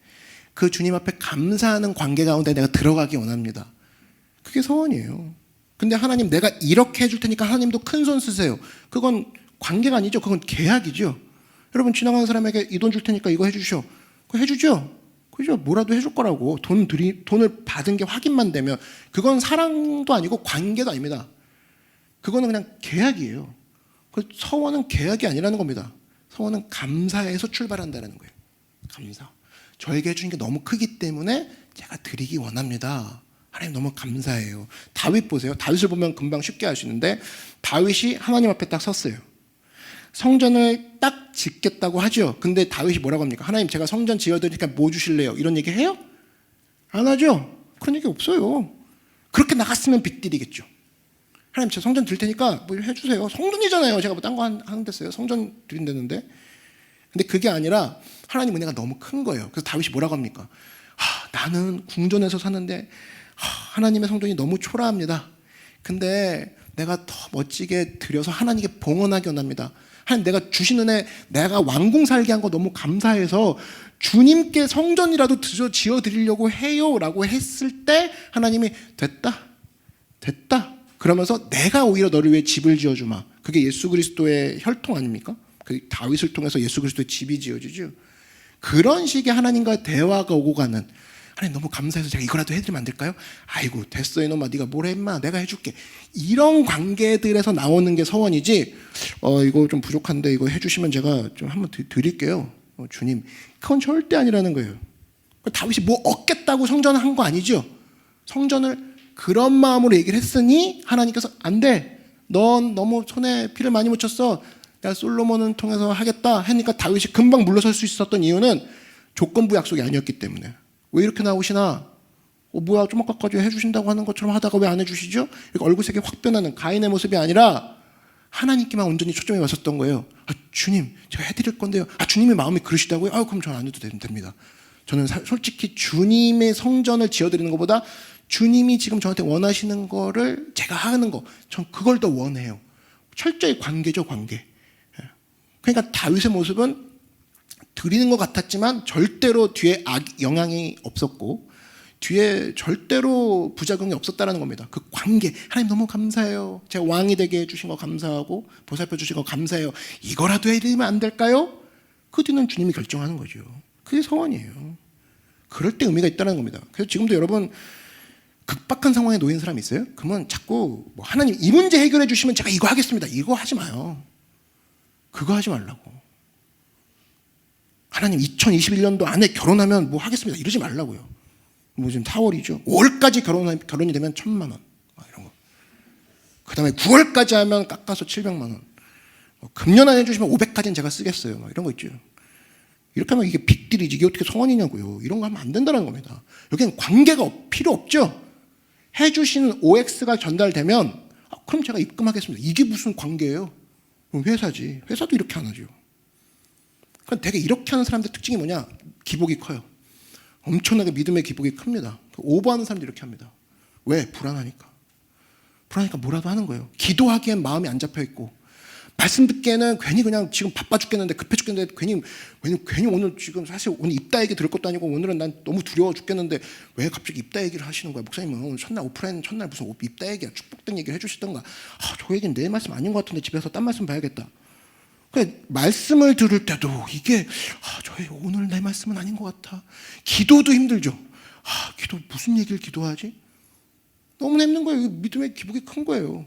그 주님 앞에 감사하는 관계 가운데 내가 들어가기 원합니다. 그게 서원이에요. 근데 하나님 내가 이렇게 해줄 테니까 하나님도 큰 손 쓰세요. 그건 관계가 아니죠. 그건 계약이죠. 여러분 지나가는 사람에게 이 돈 줄 테니까 이거 해주셔. 그거 해주죠. 그죠? 뭐라도 해줄 거라고. 돈을 받은 게 확인만 되면 그건 사랑도 아니고 관계도 아닙니다. 그거는 그냥 계약이에요. 그 서원은 계약이 아니라는 겁니다. 서원은 감사에서 출발한다는 거예요. 감사. 저에게 해주신 게 너무 크기 때문에 제가 드리기 원합니다. 하나님 너무 감사해요. 다윗 보세요. 다윗을 보면 금방 쉽게 아시는데 다윗이 하나님 앞에 딱 섰어요. 성전을 딱 짓겠다고 하죠. 근데 다윗이 뭐라고 합니까? 하나님 제가 성전 지어드리니까 뭐 주실래요? 이런 얘기 해요? 안 하죠. 그런 얘기 없어요. 그렇게 나갔으면 빅딜이겠죠. 하나님 제가 성전 드릴 테니까 뭐 해주세요. 성전이잖아요. 제가 뭐 딴 거 하는데어요. 성전 드린다는데. 근데 그게 아니라 하나님 은혜가 너무 큰 거예요. 그래서 다윗이 뭐라고 합니까? 나는 궁전에서 사는데 하나님의 성전이 너무 초라합니다. 근데 내가 더 멋지게 드려서 하나님께 봉헌하기 원합니다. 하나님 내가 주신 은혜 내가 왕궁 살게 한 거 너무 감사해서 주님께 성전이라도 지어드리려고 해요 라고 했을 때 하나님이 됐다 그러면서 내가 오히려 너를 위해 집을 지어주마. 그게 예수 그리스도의 혈통 아닙니까? 그 다윗을 통해서 예수 그리스도의 집이 지어지죠. 그런 식의 하나님과의 대화가 오고 가는 하나님 너무 감사해서 제가 이거라도 해드리면 안 될까요? 아이고 됐어 이놈아 네가 뭘 해 임마 내가 해줄게. 이런 관계들에서 나오는 게 서원이지 이거 좀 부족한데 이거 해주시면 제가 좀 한번 드릴게요. 주님 그건 절대 아니라는 거예요. 다윗이 뭐 얻겠다고 성전을 한 거 아니죠. 성전을 그런 마음으로 얘기를 했으니 하나님께서 안 돼. 넌 너무 손에 피를 많이 묻혔어. 내가 솔로몬을 통해서 하겠다 하니까 다윗이 금방 물러설 수 있었던 이유는 조건부 약속이 아니었기 때문에. 왜 이렇게 나오시나? 뭐야 좀 아까까지 해주신다고 하는 것처럼 하다가 왜 안 해주시죠? 이렇게 얼굴색이 확 변하는 가인의 모습이 아니라 하나님께만 온전히 초점이 왔었던 거예요. 주님 제가 해드릴 건데요. 주님의 마음이 그러시다고요? 그럼 저는 안 해도 됩니다. 저는 솔직히 주님의 성전을 지어드리는 것보다 주님이 지금 저한테 원하시는 거를 제가 하는 거, 전 그걸 더 원해요. 철저히 관계죠, 관계. 그러니까 다윗의 모습은 드리는 것 같았지만 절대로 뒤에 영향이 없었고 뒤에 절대로 부작용이 없었다는 겁니다. 그 관계, 하나님 너무 감사해요. 제가 왕이 되게 해주신 거 감사하고 보살펴 주신 거 감사해요. 이거라도 해드리면 안 될까요? 그 뒤는 주님이 결정하는 거죠. 그게 서원이에요. 그럴 때 의미가 있다는 겁니다. 그래서 지금도 여러분 극박한 상황에 놓인 사람이 있어요? 그러면 자꾸 하나님 이 문제 해결해 주시면 제가 이거 하겠습니다. 이거 하지 마요. 그거 하지 말라고. 하나님 2021년도 안에 결혼하면 뭐 하겠습니다. 이러지 말라고요. 지금 4월이죠. 5월까지 결혼이 되면 1,000만 원. 이런 거. 그 다음에 9월까지 하면 깎아서 700만 원. 금년 안에 해주시면 500까지는 제가 쓰겠어요. 이런 거 있죠. 이렇게 하면 이게 빅딜이지. 이게 어떻게 성원이냐고요. 이런 거 하면 안 된다는 겁니다. 여기는 관계가 필요 없죠. 해주시는 OX가 전달되면 그럼 제가 입금하겠습니다. 이게 무슨 관계예요? 회사지. 회사도 이렇게 안 하죠. 그러니까 되게 이렇게 하는 사람들 특징이 뭐냐? 기복이 커요. 엄청나게 믿음의 기복이 큽니다. 오버하는 사람들이 이렇게 합니다. 왜? 불안하니까. 불안하니까 뭐라도 하는 거예요. 기도하기엔 마음이 안 잡혀 있고 말씀 듣기에는 괜히 그냥 지금 바빠 죽겠는데 급해 죽겠는데 괜히 오늘 지금 사실 오늘 입다 얘기 들을 것도 아니고 오늘은 난 너무 두려워 죽겠는데 왜 갑자기 입다 얘기를 하시는 거야? 목사님은 오늘 첫날 오프라인 첫날 무슨 입다 얘기야? 축복된 얘기를 해주시던가. 저 얘기는 내 말씀 아닌 것 같은데 집에서 딴 말씀 봐야겠다. 그러니까 말씀을 들을 때도 이게 저희 오늘 내 말씀은 아닌 것 같아. 기도도 힘들죠. 기도 무슨 얘기를 기도하지? 너무나 힘든 거예요. 믿음의 기복이 큰 거예요.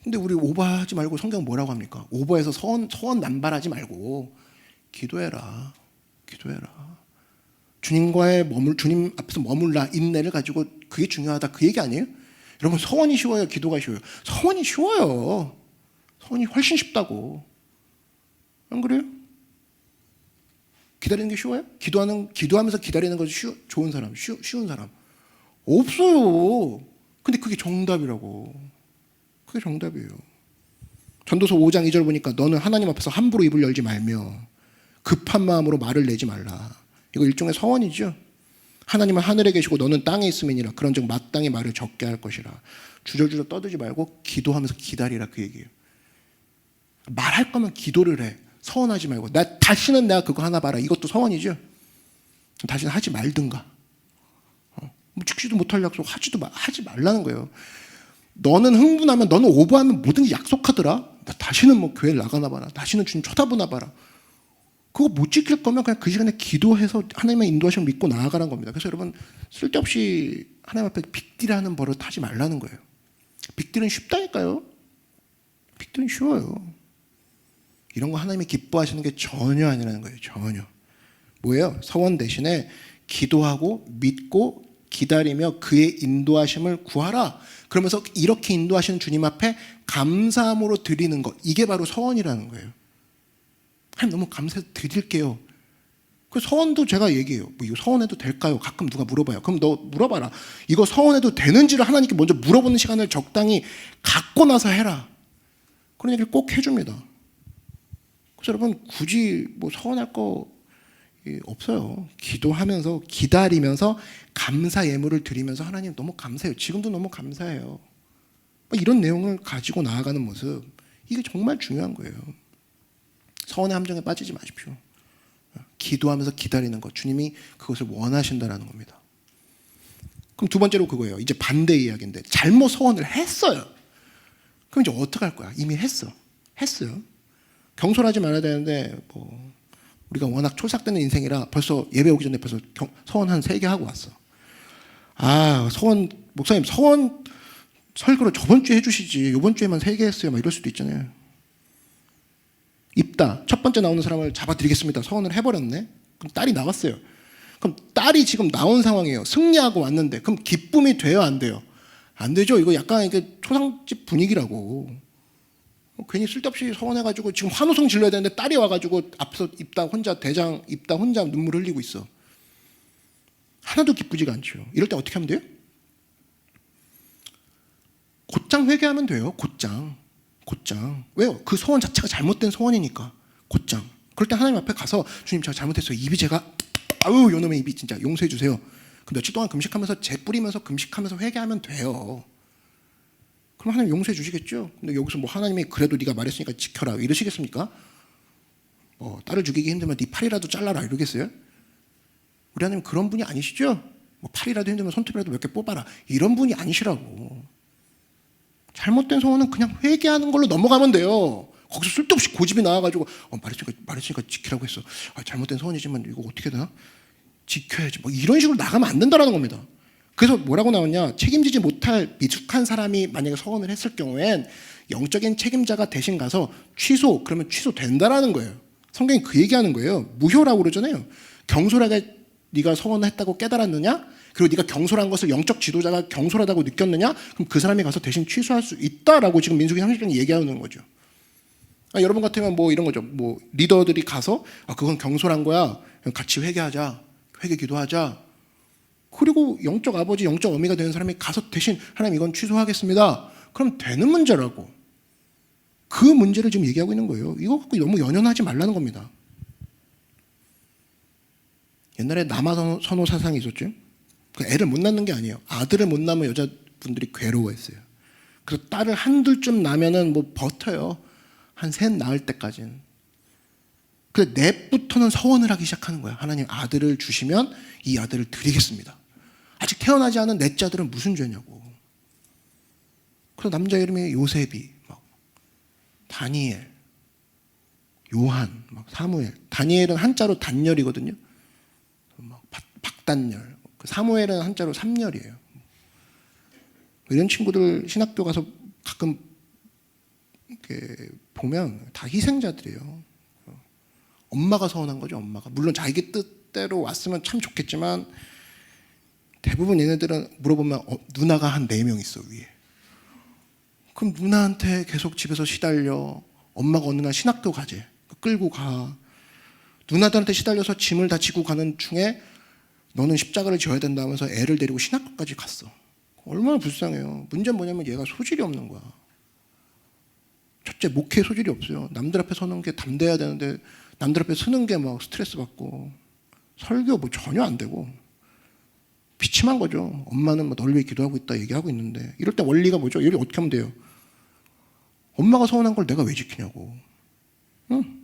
근데 우리 오버하지 말고 성경은 뭐라고 합니까? 오버해서 서원 남발하지 말고 기도해라. 기도해라. 주님 앞에서 머물라. 인내를 가지고 그게 중요하다. 그 얘기 아니에요? 여러분 서원이 쉬워요? 기도가 쉬워요? 서원이 쉬워요. 서원이 훨씬 쉽다고. 안 그래요? 기다리는 게 쉬워요? 기도하면서 기다리는 것이 좋은 사람, 쉬운 사람 없어요. 근데 그게 정답이라고. 그게 정답이에요. 전도서 5장 2절 보니까 너는 하나님 앞에서 함부로 입을 열지 말며 급한 마음으로 말을 내지 말라. 이거 일종의 서원이죠. 하나님은 하늘에 계시고 너는 땅에 있음이니라. 그런즉 마땅히 말을 적게 할 것이라. 주저주저 떠들지 말고 기도하면서 기다리라 그 얘기예요. 말할 거면 기도를 해. 서원하지 말고 다시는 내가 그거 하나 봐라. 이것도 서원이죠. 다시는 하지 말든가. 지키지도 못할 약속 하지 말라는 거예요. 너는 흥분하면 너는 오버하면 뭐든지 약속하더라. 나 다시는 뭐 교회를 나가나 봐라. 다시는 주님 쳐다보나 봐라. 그거 못 지킬 거면 그냥 그 시간에 기도해서 하나님의 인도하심을 믿고 나아가라는 겁니다. 그래서 여러분 쓸데없이 하나님 앞에 빅딜하는 버릇 하지 말라는 거예요. 빅딜은 쉽다니까요. 빅딜은 쉬워요. 이런 거 하나님이 기뻐하시는 게 전혀 아니라는 거예요. 전혀. 뭐예요? 서원 대신에 기도하고 믿고 기다리며 그의 인도하심을 구하라. 그러면서 이렇게 인도하시는 주님 앞에 감사함으로 드리는 것. 이게 바로 서원이라는 거예요. 하나님 너무 감사해서 드릴게요. 그 서원도 제가 얘기해요. 이거 서원해도 될까요? 가끔 누가 물어봐요. 그럼 너 물어봐라. 이거 서원해도 되는지를 하나님께 먼저 물어보는 시간을 적당히 갖고 나서 해라. 그런 얘기를 꼭 해줍니다. 그래서 여러분 굳이 서원할 거 없어요. 기도하면서 기다리면서 감사 예물을 드리면서 하나님 너무 감사해요. 지금도 너무 감사해요. 이런 내용을 가지고 나아가는 모습 이게 정말 중요한 거예요. 서원의 함정에 빠지지 마십시오. 기도하면서 기다리는 것 주님이 그것을 원하신다는 겁니다. 그럼 두 번째로 그거예요. 이제 반대 이야기인데 잘못 서원을 했어요. 그럼 이제 어떻게 할 거야? 이미 했어요. 경솔하지 말아야 되는데 우리가 워낙 촐싹되는 인생이라 벌써 예배 오기 전에 벌써 서원 한 3개 하고 왔어. 목사님 서원 설교를 저번 주에 해주시지 이번 주에만 3개 했어요. 이럴 수도 있잖아요. 입다 첫 번째 나오는 사람을 잡아드리겠습니다. 서원을 해버렸네. 그럼 딸이 나왔어요. 그럼 딸이 지금 나온 상황이에요. 승리하고 왔는데 그럼 기쁨이 돼요? 안 돼요? 안 되죠. 이거 약간 이게 초상집 분위기라고. 괜히 쓸데없이 서원해가지고 지금 환호성 질러야 되는데 딸이 와가지고 앞서 입다 혼자 눈물 흘리고 있어. 하나도 기쁘지가 않죠. 이럴 때 어떻게 하면 돼요? 곧장 회개하면 돼요. 곧장. 왜요? 그 소원 자체가 잘못된 소원이니까. 곧장. 그럴 때 하나님 앞에 가서 주님 제가 잘못했어요. 입이 제가 아우 요놈의 입이 진짜 용서해 주세요. 그 며칠 동안 금식하면서 재 뿌리면서 금식하면서 회개하면 돼요. 그럼 하나님 용서해 주시겠죠? 근데 여기서 뭐 하나님이 그래도 네가 말했으니까 지켜라 이러시겠습니까? 딸을 죽이기 힘들면 네 팔이라도 잘라라 이러겠어요? 우리 하나님 그런 분이 아니시죠? 뭐 팔이라도 힘들면 손톱이라도 몇 개 뽑아라 이런 분이 아니시라고. 잘못된 소원은 그냥 회개하는 걸로 넘어가면 돼요. 거기서 쓸데없이 고집이 나와가지고 말했으니까 지키라고 했어. 잘못된 소원이지만 이거 어떻게 되나? 지켜야지. 뭐 이런 식으로 나가면 안 된다라는 겁니다. 그래서 뭐라고 나왔냐? 책임지지 못할 미숙한 사람이 만약에 소원을 했을 경우엔 영적인 책임자가 대신 가서 그러면 취소된다라는 거예요. 성경이 그 얘기하는 거예요. 무효라고 그러잖아요. 경솔하게 네가 소원을 했다고 깨달았느냐? 그리고 네가 경솔한 것을 영적 지도자가 경솔하다고 느꼈느냐? 그럼 그 사람이 가서 대신 취소할 수 있다라고 지금 민수기 30장이 얘기하는 거죠. 여러분 같으면 뭐 이런 거죠. 뭐 리더들이 가서 그건 경솔한 거야. 같이 회개하자. 회개 기도하자. 그리고 영적 아버지, 영적 어미가 되는 사람이 가서 대신 하나님 이건 취소하겠습니다. 그럼 되는 문제라고. 그 문제를 지금 얘기하고 있는 거예요. 이거 갖고 너무 연연하지 말라는 겁니다. 옛날에 남아선호 사상이 있었죠. 애를 못 낳는 게 아니에요. 아들을 못 낳으면 여자분들이 괴로워했어요. 그래서 딸을 한둘쯤 낳으면은 뭐 버텨요. 한 셋 낳을 때까지는. 그래서 넷부터는 서원을 하기 시작하는 거야. 하나님 아들을 주시면 이 아들을 드리겠습니다. 아직 태어나지 않은 넷째 아들은 무슨 죄냐고. 그래서 남자 이름이 요셉이, 다니엘, 요한, 사무엘. 다니엘은 한자로 단열이거든요. 박단열. 사무엘은 한자로 삼열이에요. 이런 친구들 신학교 가서 가끔 이렇게 보면 다 희생자들이에요. 엄마가 서운한 거죠. 엄마가 물론 자기 뜻대로 왔으면 참 좋겠지만 대부분 얘네들은 물어보면 누나가 한 4명 있어 위에. 그럼 누나한테 계속 집에서 시달려. 엄마가 어느 날 신학교 가재. 끌고 가. 누나들한테 시달려서 짐을 다 지고 가는 중에 너는 십자가를 져야 된다 하면서 애를 데리고 신학교까지 갔어. 얼마나 불쌍해요. 문제는 뭐냐면 얘가 소질이 없는 거야. 첫째, 목회에 소질이 없어요. 남들 앞에 서는 게 담대해야 되는데 남들 앞에 서는 게 막 스트레스 받고 설교 뭐 전혀 안 되고 비침한 거죠. 엄마는 뭐 널 위해 기도하고 있다 얘기하고 있는데 이럴 때 원리가 뭐죠? 이걸 어떻게 하면 돼요? 엄마가 서운한 걸 내가 왜 지키냐고. 응?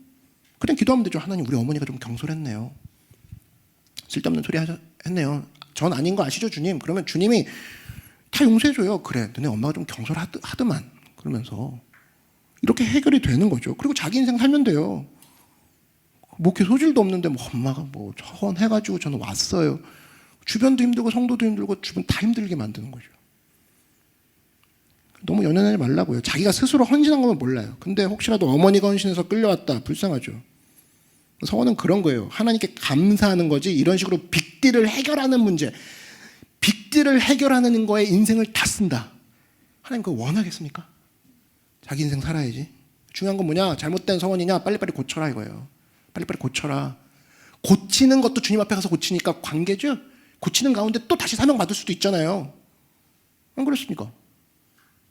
그냥 기도하면 되죠. 하나님 우리 어머니가 좀 경솔했네요. 쓸데없는 소리 했네요. 전 아닌 거 아시죠 주님? 그러면 주님이 다 용서해줘요. 그래 너네 엄마가 좀 경솔하더만 그러면서 이렇게 해결이 되는 거죠. 그리고 자기 인생 살면 돼요. 목회 소질도 없는데 뭐 엄마가 뭐 서원해가지고 저는 왔어요. 주변도 힘들고 성도도 힘들고 주변 다 힘들게 만드는 거죠. 너무 연연하지 말라고요. 자기가 스스로 헌신한 거면 몰라요. 근데 혹시라도 어머니가 헌신해서 끌려왔다. 불쌍하죠. 서원은 그런 거예요. 하나님께 감사하는 거지 이런 식으로 빅딜을 해결하는 문제, 빅딜을 해결하는 거에 인생을 다 쓴다. 하나님 그거 원하겠습니까? 자기 인생 살아야지. 중요한 건 뭐냐? 잘못된 서원이냐? 빨리빨리 고쳐라 이거예요. 빨리빨리 고쳐라. 고치는 것도 주님 앞에 가서 고치니까 관계죠? 고치는 가운데 또 다시 사명 받을 수도 있잖아요. 안 그렇습니까?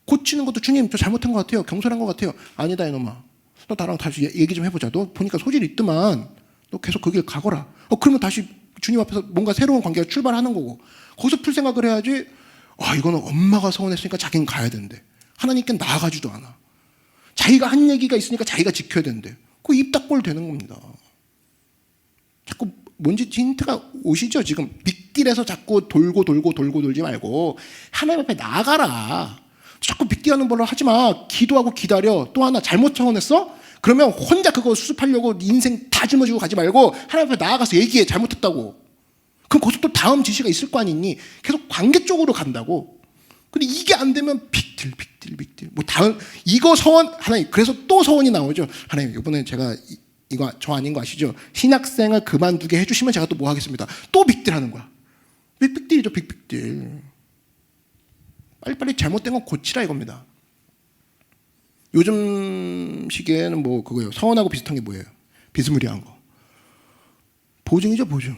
고치는 것도 주님 저 잘못한 것 같아요. 경솔한 것 같아요. 아니다 이놈아. 너 나랑 다시 얘기 좀 해보자. 너 보니까 소질이 있더만. 너 계속 그 길 가거라. 그러면 다시 주님 앞에서 뭔가 새로운 관계가 출발하는 거고 거기서 풀 생각을 해야지. 이거는 엄마가 서운했으니까 자기는 가야 된대. 하나님께 나아가지도 않아. 자기가 한 얘기가 있으니까 자기가 지켜야 된대. 그 입 닫골 되는 겁니다. 자꾸 뭔지 힌트가 오시죠? 지금 빅딜에서 자꾸 돌고 돌지 말고 하나님 앞에 나아가라. 자꾸 빅딜하는 걸로 하지 마. 기도하고 기다려. 또 하나 잘못 서원했어? 그러면 혼자 그거 수습하려고 인생 다 짊어지고 가지 말고 하나님 앞에 나아가서 얘기해. 잘못했다고. 그럼 거기서 또 다음 지시가 있을 거 아니니? 계속 관계 쪽으로 간다고. 근데 이게 안 되면 빅딜. 뭐 다음 이거 서원 하나님 그래서 또 서원이 나오죠. 하나님 이번에 제가 이거 저 아닌 거 아시죠? 신학생을 그만두게 해주시면 제가 또 뭐 하겠습니다. 또 빅딜 하는 거야. 빅딜이죠. 빅딜. 빨리빨리 잘못된 건 고치라 이겁니다. 요즘 시기에는 뭐 그거예요. 서원하고 비슷한 게 뭐예요? 비스무리한 거. 보증이죠. 보증.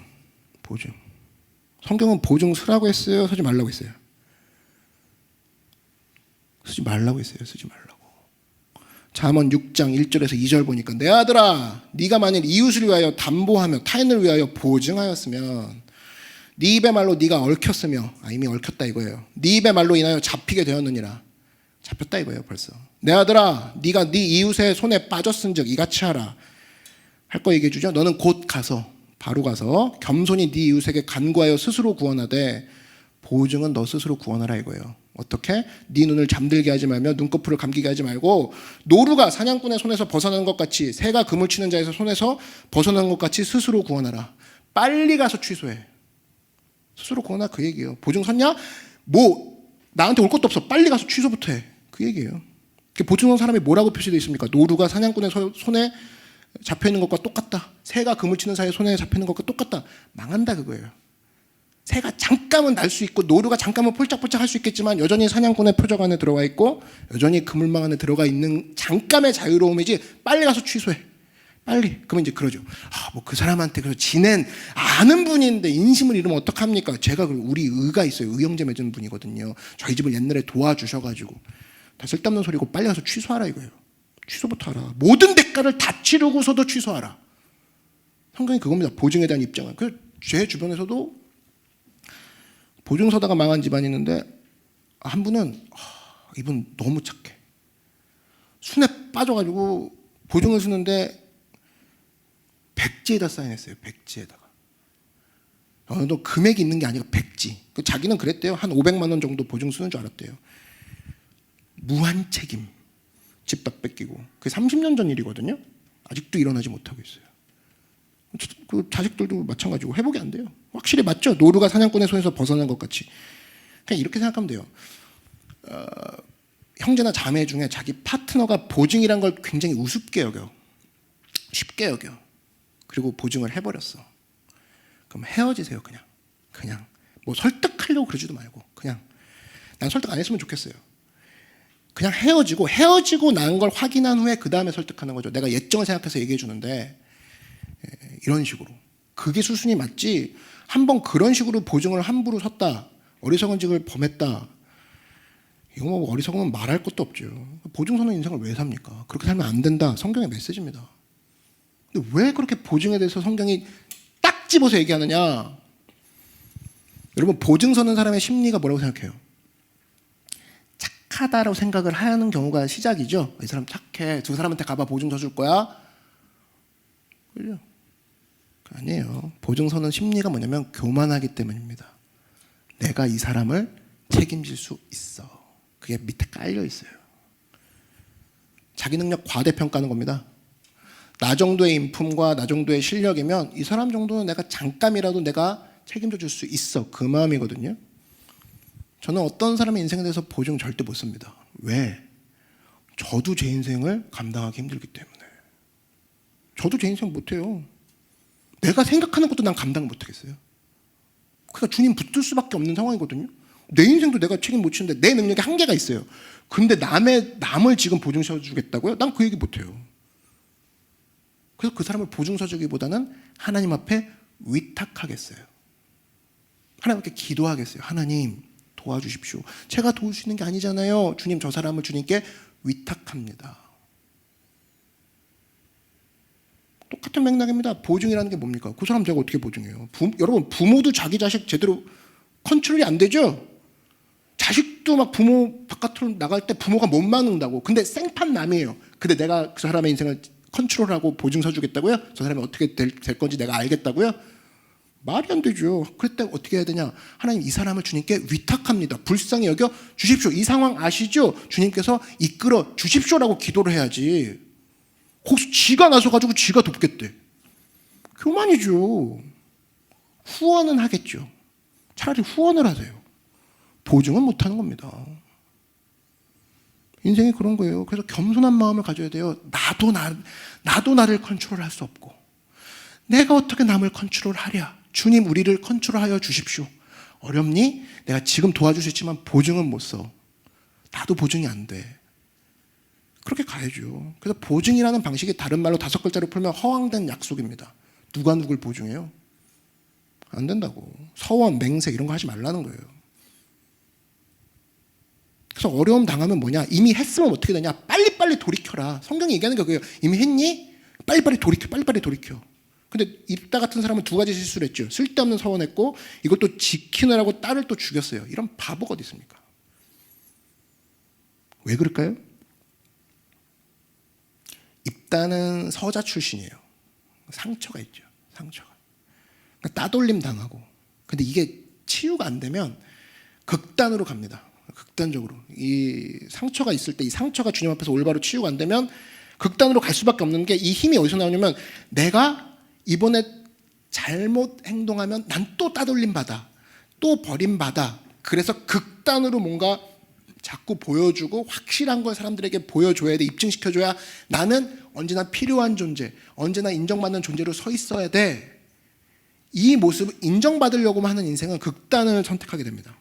성경은 보증 서라고 했어요? 서지 말라고 했어요? 쓰지 말라고 했어요. 쓰지 말라고. 잠언 6장 1절에서 2절 보니까 내 아들아 네가 만일 이웃을 위하여 담보하며 타인을 위하여 보증하였으면 네 입의 말로 네가 얽혔으며 이미 얽혔다 이거예요. 네 입의 말로 인하여 잡히게 되었느니라. 잡혔다 이거예요 벌써. 내 아들아 네가 네 이웃의 손에 빠졌은즉 이같이 하라. 할 거 얘기해 주죠. 너는 곧 가서 바로 가서 겸손히 네 이웃에게 간구하여 스스로 구원하되 보증은 너 스스로 구원하라 이거예요. 어떻게? 네 눈을 잠들게 하지 말며 눈꺼풀을 감기게 하지 말고 노루가 사냥꾼의 손에서 벗어나는 것 같이 새가 그물 치는 자에서 손에서 벗어나는 것 같이 스스로 구원하라. 빨리 가서 취소해. 스스로 구원하라 그 얘기예요. 보증 섰냐? 뭐 나한테 올 것도 없어. 빨리 가서 취소부터 해. 그 얘기예요. 보증 선 사람이 뭐라고 표시되어 있습니까? 노루가 사냥꾼의 손에 잡혀있는 것과 똑같다. 새가 그물 치는 사이에 손에 잡혀있는 것과 똑같다. 망한다 그거예요. 새가 잠깐은 날 수 있고 노루가 잠깐은 폴짝폴짝 할 수 있겠지만 여전히 사냥꾼의 표적 안에 들어가 있고 여전히 그물망 안에 들어가 있는 잠깐의 자유로움이지. 빨리 가서 취소해. 빨리. 그러면 이제 그러죠. 뭐 그 사람한테 그래서 지낸 아는 분인데 인심을 잃으면 어떡합니까? 제가 우리 의가 있어요. 의형제 맺은 분이거든요. 저희 집을 옛날에 도와주셔가지고 다 쓸데없는 소리고 빨리 가서 취소하라 이거예요. 취소부터 하라. 모든 대가를 다 치르고서도 취소하라. 성경이 그겁니다. 보증에 대한 입장은. 제 주변에서도 보증 서다가 망한 집안이 있는데 한 분은 이분 너무 착해. 순에 빠져가지고 보증을 쓰는데 백지에다 사인했어요. 백지에다가. 너 금액이 있는 게 아니라 백지. 자기는 그랬대요. 한 500만 원 정도 보증 쓰는 줄 알았대요. 무한 책임. 집 다 뺏기고. 그게 30년 전 일이거든요. 아직도 일어나지 못하고 있어요. 그 자식들도 마찬가지고 회복이 안 돼요. 확실히 맞죠? 노루가 사냥꾼의 손에서 벗어난 것 같이. 그냥 이렇게 생각하면 돼요. 형제나 자매 중에 자기 파트너가 보증이란 걸 굉장히 우습게 여겨. 쉽게 여겨. 그리고 보증을 해버렸어. 그럼 헤어지세요. 그냥 뭐 설득하려고 그러지도 말고 그냥 난 설득 안 했으면 좋겠어요. 그냥 헤어지고 난 걸 확인한 후에 그 다음에 설득하는 거죠. 내가 예정을 생각해서 얘기해 주는데 이런 식으로. 그게 수순이 맞지. 한번 그런 식으로 보증을 함부로 섰다. 어리석은 짓을 범했다. 이거 뭐 어리석으면 말할 것도 없죠. 보증 서는 인생을 왜 삽니까? 그렇게 살면 안 된다. 성경의 메시지입니다. 근데 왜 그렇게 보증에 대해서 성경이 딱 집어서 얘기하느냐? 여러분 보증 서는 사람의 심리가 뭐라고 생각해요? 착하다라고 생각을 하는 경우가 시작이죠. 이 사람 착해. 두 사람한테 가봐 보증 서줄 거야. 그죠? 아니에요. 보증 서는 심리가 뭐냐면 교만하기 때문입니다. 내가 이 사람을 책임질 수 있어. 그게 밑에 깔려 있어요. 자기 능력 과대평가하는 겁니다. 나 정도의 인품과 나 정도의 실력이면 이 사람 정도는 내가 잠깐이라도 내가 책임져 줄 수 있어. 그 마음이거든요. 저는 어떤 사람의 인생에 대해서 보증 절대 못 씁니다. 왜? 저도 제 인생을 감당하기 힘들기 때문에. 저도 제 인생 못해요. 내가 생각하는 것도 난 감당 못하겠어요. 그러니까 주님 붙들 수밖에 없는 상황이거든요. 내 인생도 내가 책임 못 지는데 내 능력에 한계가 있어요. 근데 남을 지금 보증 서주겠다고요? 난 그 얘기 못해요. 그래서 그 사람을 보증 서주기보다는 하나님 앞에 위탁하겠어요. 하나님께 기도하겠어요. 하나님 도와주십시오. 제가 도울 수 있는 게 아니잖아요. 주님 저 사람을 주님께 위탁합니다. 똑같은 맥락입니다. 보증이라는 게 뭡니까? 그 사람 제가 어떻게 보증해요? 여러분 부모도 자기 자식 제대로 컨트롤이 안 되죠? 자식도 막 부모 바깥으로 나갈 때 부모가 못 막는다고. 근데 생판 남이에요. 근데 내가 그 사람의 인생을 컨트롤하고 보증 서주겠다고요? 저 사람이 어떻게 될 건지 내가 알겠다고요? 말이 안 되죠. 그럴 때 어떻게 해야 되냐? 하나님 이 사람을 주님께 위탁합니다. 불쌍히 여겨 주십시오. 이 상황 아시죠? 주님께서 이끌어 주십시오라고 기도를 해야지. 혹시 지가 나서가지고 지가 돕겠대. 교만이죠. 후원은 하겠죠. 차라리 후원을 하세요. 보증은 못하는 겁니다. 인생이 그런 거예요. 그래서 겸손한 마음을 가져야 돼요. 나도 나를 컨트롤할 수 없고 내가 어떻게 남을 컨트롤하랴. 주님 우리를 컨트롤하여 주십시오. 어렵니? 내가 지금 도와줄 수 있지만 보증은 못 써. 나도 보증이 안 돼. 그렇게 가야죠. 그래서 보증이라는 방식이 다른 말로 5글자로 풀면 허황된 약속입니다. 누가 누굴 보증해요? 안 된다고. 서원, 맹세 이런 거 하지 말라는 거예요. 그래서 어려움 당하면 뭐냐? 이미 했으면 어떻게 되냐? 빨리빨리 돌이켜라. 성경이 얘기하는 게 그거예요. 이미 했니? 빨리빨리 돌이켜. 빨리빨리 돌이켜. 근데 입다 같은 사람은 두 가지 실수를 했죠. 쓸데없는 서원했고 이것도 지키느라고 딸을 또 죽였어요. 이런 바보가 어디 있습니까? 왜 그럴까요? 입다는 서자 출신이에요. 상처가 있죠. 상처가. 그러니까 따돌림 당하고. 근데 이게 치유가 안 되면 극단으로 갑니다. 극단적으로. 이 상처가 있을 때 이 상처가 주님 앞에서 올바로 치유가 안 되면 극단으로 갈 수밖에 없는 게 이 힘이 어디서 나오냐면 내가 이번에 잘못 행동하면 난 또 따돌림 받아. 또 버림받아. 그래서 극단으로 뭔가 자꾸 보여주고 확실한 걸 사람들에게 보여줘야 돼. 입증시켜줘야 나는 언제나 필요한 존재, 언제나 인정받는 존재로 서 있어야 돼. 이 모습을 인정받으려고만 하는 인생은 극단을 선택하게 됩니다.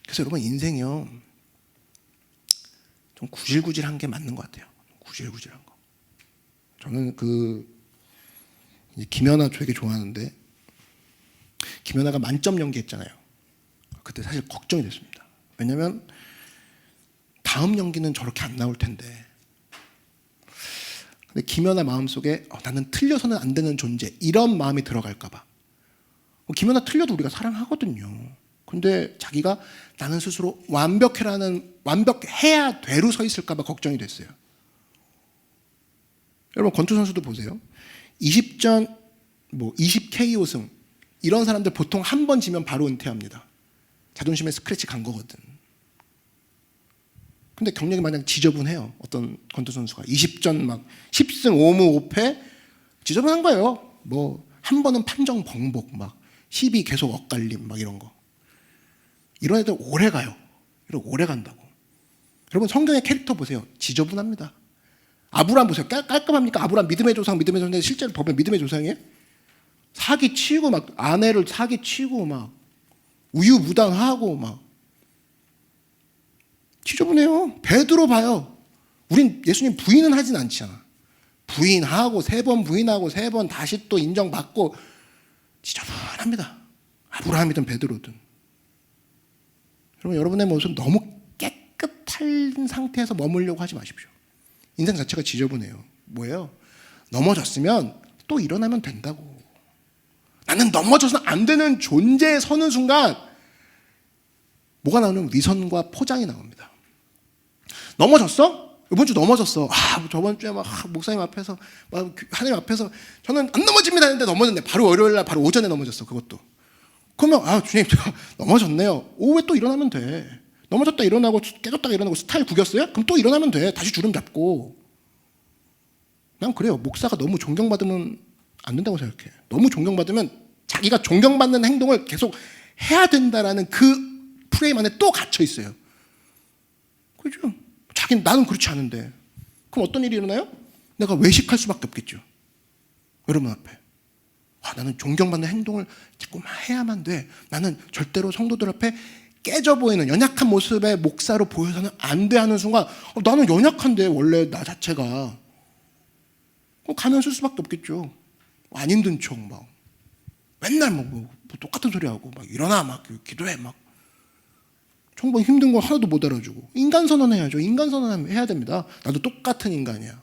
그래서 여러분 인생이요 좀 구질구질한 게 맞는 것 같아요. 구질구질한 거. 저는 김연아 되게 좋아하는데 김연아가 만점 연기했잖아요. 그때 사실 걱정이 됐습니다. 왜냐하면 다음 연기는 저렇게 안 나올 텐데. 근데 김연아 마음속에 나는 틀려서는 안 되는 존재 이런 마음이 들어갈까 봐. 김연아 틀려도 우리가 사랑하거든요. 근데 자기가 나는 스스로 완벽해야 되로 서 있을까 봐 걱정이 됐어요. 여러분 권투 선수도 보세요. 20전 20KO 승 이런 사람들 보통 한 번 지면 바로 은퇴합니다. 자존심에 스크래치 간 거거든. 근데 경력이 마냥 지저분해요. 어떤 권투 선수가 20전 10승 5무 5패 지저분한 거예요. 한 번은 판정 번복 12 계속 엇갈림 이런 거. 이런 애들 오래 가요. 이런 오래 간다고. 여러분 성경의 캐릭터 보세요. 지저분합니다. 아브라함 보세요. 깔끔합니까? 아브라함 믿음의 조상인데 실제로 보면 믿음의 조상이에요? 사기 치고 아내를 사기 치고 우유부단하고 지저분해요. 베드로 봐요. 우린 예수님 부인은 하진 않잖아. 부인하고 3번 부인하고 3번 다시 또 인정받고 지저분합니다. 아브라함이든 베드로든. 여러분 여러분의 모습은 너무 깨끗한 상태에서 머물려고 하지 마십시오. 인생 자체가 지저분해요. 뭐예요? 넘어졌으면 또 일어나면 된다고. 나는 넘어져서는 안 되는 존재에 서는 순간 뭐가 나오는 위선과 포장이 나옵니다. 넘어졌어? 이번 주 넘어졌어. 저번 주에 목사님 앞에서 하나님 앞에서 저는 안 넘어집니다 했는데 넘어졌네. 바로 월요일 날 바로 오전에 넘어졌어. 그것도. 그러면 주님 제가 넘어졌네요. 오후에 또 일어나면 돼. 넘어졌다 일어나고 깨졌다가 일어나고 스타일 구겼어요? 그럼 또 일어나면 돼. 다시 주름 잡고. 난 그래요. 목사가 너무 존경받으면 안 된다고 생각해. 너무 존경받으면 자기가 존경받는 행동을 계속 해야 된다라는 그 프레임 안에 또 갇혀 있어요. 그죠? 나는 그렇지 않은데. 그럼 어떤 일이 일어나요? 내가 외식할 수밖에 없겠죠. 여러분 앞에. 나는 존경받는 행동을 자꾸만 해야만 돼. 나는 절대로 성도들 앞에 깨져 보이는 연약한 모습의 목사로 보여서는 안 돼 하는 순간 나는 연약한데 원래 나 자체가 가면 쓸 수밖에 없겠죠. 안 힘든 척 맨날 똑같은 소리 하고 일어나 기도해 정말 힘든 거 하나도 못 알아주고 인간 선언해야죠. 인간 선언해야 됩니다. 나도 똑같은 인간이야.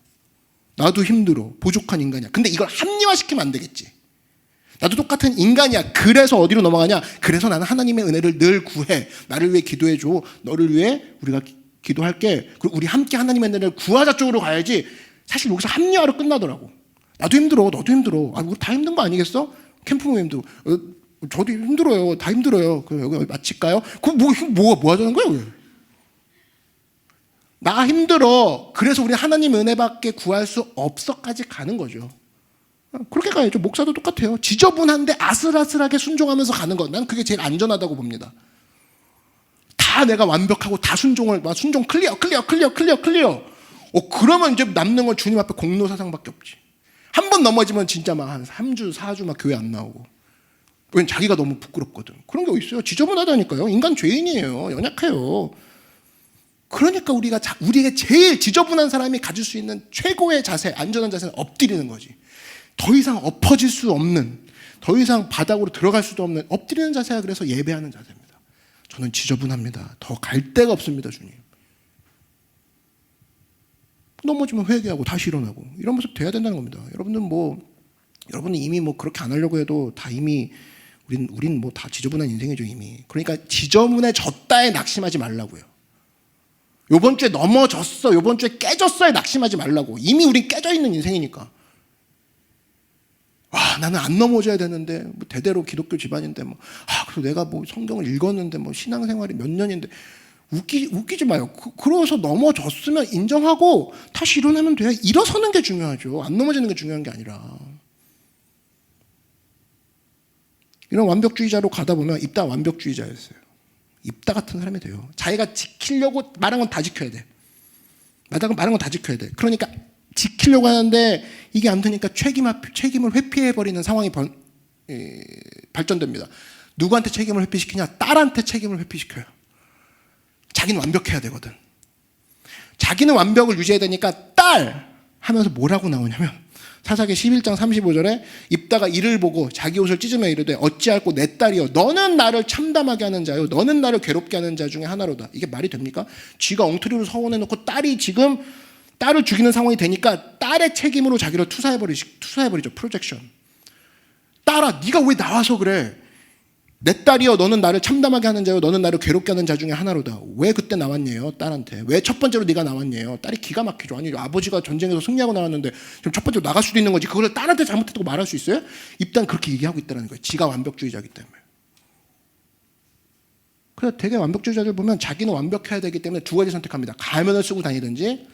나도 힘들어. 부족한 인간이야. 근데 이걸 합리화시키면 안 되겠지. 나도 똑같은 인간이야. 그래서 어디로 넘어가냐? 그래서 나는 하나님의 은혜를 늘 구해. 나를 위해 기도해줘. 너를 위해 우리가 기도할게. 그리고 우리 함께 하나님의 은혜를 구하자 쪽으로 가야지. 사실 여기서 합리화로 끝나더라고. 나도 힘들어. 너도 힘들어. 우리 다 힘든 거 아니겠어? 캠프 모임도. 저도 힘들어요. 다 힘들어요. 그럼 여기 마칠까요? 뭐 하자는 거야? 왜? 나 힘들어. 그래서 우리 하나님 은혜밖에 구할 수 없어까지 가는 거죠. 그렇게 가야죠. 목사도 똑같아요. 지저분한데 아슬아슬하게 순종하면서 가는 것. 난 그게 제일 안전하다고 봅니다. 다 내가 완벽하고 다 순종 클리어. 그러면 이제 남는 건 주님 앞에 공로사상밖에 없지. 한 번 넘어지면 진짜 한 3주, 4주 교회 안 나오고. 왜냐면 자기가 너무 부끄럽거든. 그런 게 어딨어요. 지저분하다니까요. 인간 죄인이에요. 연약해요. 그러니까 우리에게 제일 지저분한 사람이 가질 수 있는 최고의 자세, 안전한 자세는 엎드리는 거지. 더 이상 엎어질 수 없는, 더 이상 바닥으로 들어갈 수도 없는 엎드리는 자세가 그래서 예배하는 자세입니다. 저는 지저분합니다. 더 갈 데가 없습니다, 주님. 넘어지면 회개하고 다시 일어나고 이런 모습 돼야 된다는 겁니다. 여러분은 이미 그렇게 안 하려고 해도 다 이미 우린 다 지저분한 인생이죠 이미. 그러니까 지저분해졌다에 낙심하지 말라고요. 요번 주에 넘어졌어, 요번 주에 깨졌어에 낙심하지 말라고. 이미 우린 깨져 있는 인생이니까. 나는 안 넘어져야 되는데 대대로 기독교 집안인데 그래도 내가 성경을 읽었는데 신앙생활이 몇 년인데 웃기지 마요. 그러서 넘어졌으면 인정하고 다시 일어나면 돼요. 일어서는 게 중요하죠. 안 넘어지는 게 중요한 게 아니라. 이런 완벽주의자로 가다 보면 입다 완벽주의자였어요. 입다 같은 사람이 돼요. 자기가 지키려고 말한 건 다 지켜야 돼. 말한 건 다 지켜야 돼. 그러니까 지키려고 하는데 이게 안 되니까 책임을 회피해버리는 상황이 발전됩니다. 누구한테 책임을 회피시키냐? 딸한테 책임을 회피시켜요. 자기는 완벽해야 되거든. 자기는 완벽을 유지해야 되니까 딸 하면서 뭐라고 나오냐면 사사기 11장 35절에 입다가 이를 보고 자기 옷을 찢으며 이르되 어찌할꼬 내 딸이여 너는 나를 참담하게 하는 자요 너는 나를 괴롭게 하는 자 중에 하나로다. 이게 말이 됩니까? 쥐가 엉터리로 서원해놓고 딸이 지금 딸을 죽이는 상황이 되니까 딸의 책임으로 자기를 투사해버리죠. 프로젝션. 딸아 네가 왜 나와서 그래? 내 딸이여 너는 나를 참담하게 하는 자요 너는 나를 괴롭게 하는 자 중에 하나로다. 왜 그때 나왔냐요? 딸한테. 왜 첫 번째로 네가 나왔냐요? 딸이 기가 막히죠. 아니 아버지가 전쟁에서 승리하고 나왔는데 지금 첫 번째로 나갈 수도 있는 거지. 그걸 딸한테 잘못했다고 말할 수 있어요? 입단 그렇게 얘기하고 있다는 거예요. 지가 완벽주의자이기 때문에. 그래서 되게 완벽주의자들 보면 자기는 완벽해야 되기 때문에 두 가지 선택합니다. 가면을 쓰고 다니든지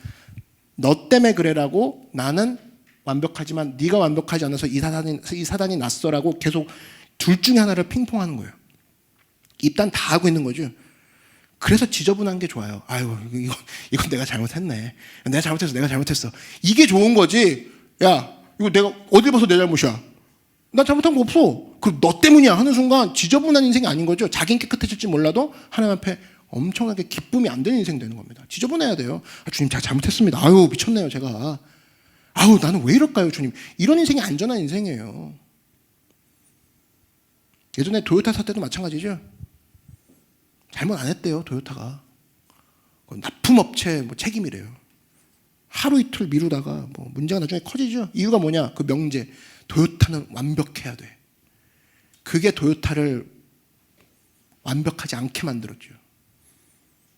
너 때문에 그래라고 나는 완벽하지만 네가 완벽하지 않아서 이 사단이 났어라고 계속 둘 중에 하나를 핑퐁하는 거예요. 입단 다 하고 있는 거죠. 그래서 지저분한 게 좋아요. 아유 이건 내가 잘못했네. 내가 잘못했어. 이게 좋은 거지. 야 이거 내가 어딜 봐서 내 잘못이야. 나 잘못한 거 없어. 그 너 때문이야 하는 순간 지저분한 인생이 아닌 거죠. 자긴 깨끗해질지 몰라도 하나님 앞에 엄청나게 기쁨이 안 되는 인생 되는 겁니다. 지저분해야 돼요. 주님 제가 잘못했습니다. 아유 미쳤네요 제가. 아유 나는 왜 이럴까요 주님. 이런 인생이 안전한 인생이에요. 예전에 도요타 사태도 마찬가지죠. 잘못 안 했대요 도요타가. 납품업체 책임이래요. 하루 이틀 미루다가 문제가 나중에 커지죠. 이유가 뭐냐? 그 명제. 도요타는 완벽해야 돼. 그게 도요타를 완벽하지 않게 만들었죠.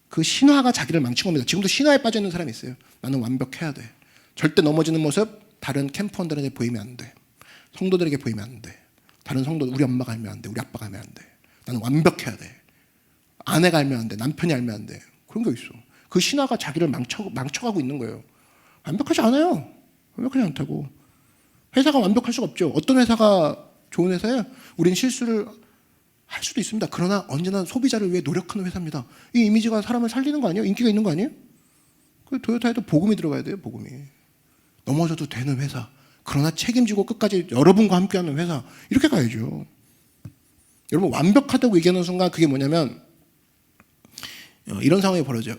그 신화가 자기를 망친 겁니다. 지금도 신화에 빠져 있는 사람이 있어요. 나는 완벽해야 돼. 절대 넘어지는 모습 다른 캠프원들에게 보이면 안 돼. 성도들에게 보이면 안 돼. 다른 성도 우리 엄마가 알면 안 돼. 우리 아빠가 알면 안 돼. 나는 완벽해야 돼. 아내가 알면 안 돼. 남편이 알면 안 돼. 그런 게 있어. 그 신화가 자기를 망쳐가고 있는 거예요. 완벽하지 않아요. 완벽하지 않다고. 회사가 완벽할 수가 없죠. 어떤 회사가 좋은 회사예요? 우린 실수를 할 수도 있습니다. 그러나 언제나 소비자를 위해 노력하는 회사입니다. 이 이미지가 사람을 살리는 거 아니에요? 인기가 있는 거 아니에요? 그 도요타에도 복음이 들어가야 돼요. 복음이. 넘어져도 되는 회사. 그러나 책임지고 끝까지 여러분과 함께하는 회사. 이렇게 가야죠. 여러분 완벽하다고 얘기하는 순간 그게 뭐냐면 이런 상황이 벌어져요.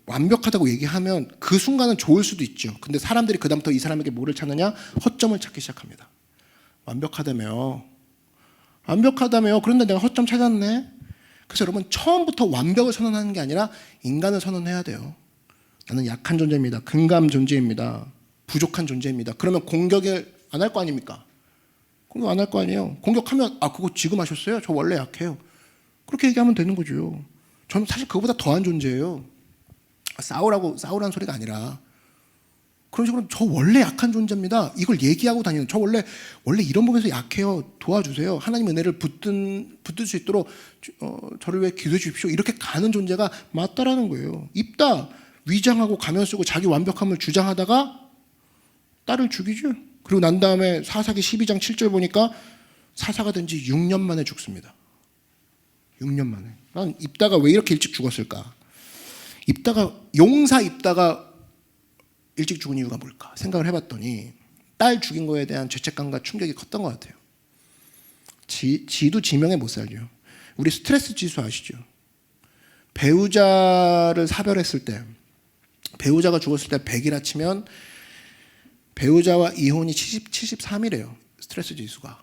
완벽하다고 얘기하면 그 순간은 좋을 수도 있죠. 근데 사람들이 그다음부터 이 사람에게 뭐를 찾느냐? 허점을 찾기 시작합니다. 완벽하다며요. 그런데 내가 허점 찾았네. 그래서 여러분 처음부터 완벽을 선언하는 게 아니라 인간을 선언해야 돼요. 나는 약한 존재입니다. 근감 존재입니다. 부족한 존재입니다. 그러면 공격을 안 할 거 아닙니까? 공격 안 할 거 아니에요. 공격하면 그거 지금 하셨어요? 저 원래 약해요. 그렇게 얘기하면 되는 거죠. 저는 사실 그거보다 더한 존재예요. 싸우라는 소리가 아니라 그런 식으로 저 원래 약한 존재입니다. 이걸 얘기하고 다니는 저 원래 이런 부분에서 약해요. 도와주세요. 하나님 은혜를 붙들 수 있도록 저를 위해 기도해 주십시오. 이렇게 가는 존재가 맞다라는 거예요. 입다 위장하고 가면 쓰고 자기 완벽함을 주장하다가 딸을 죽이죠. 그리고 난 다음에 사사기 12장 7절 보니까 사사가 된 지 6년 만에 죽습니다. 6년 만에. 난 입다가 왜 이렇게 일찍 죽었을까? 용사 입다가 일찍 죽은 이유가 뭘까? 생각을 해봤더니 딸 죽인 거에 대한 죄책감과 충격이 컸던 것 같아요. 지도 지명에 못 살죠. 우리 스트레스 지수 아시죠? 배우자를 사별했을 때 배우자가 죽었을 때 100이라 치면 배우자와 이혼이 73이래요. 스트레스 지수가.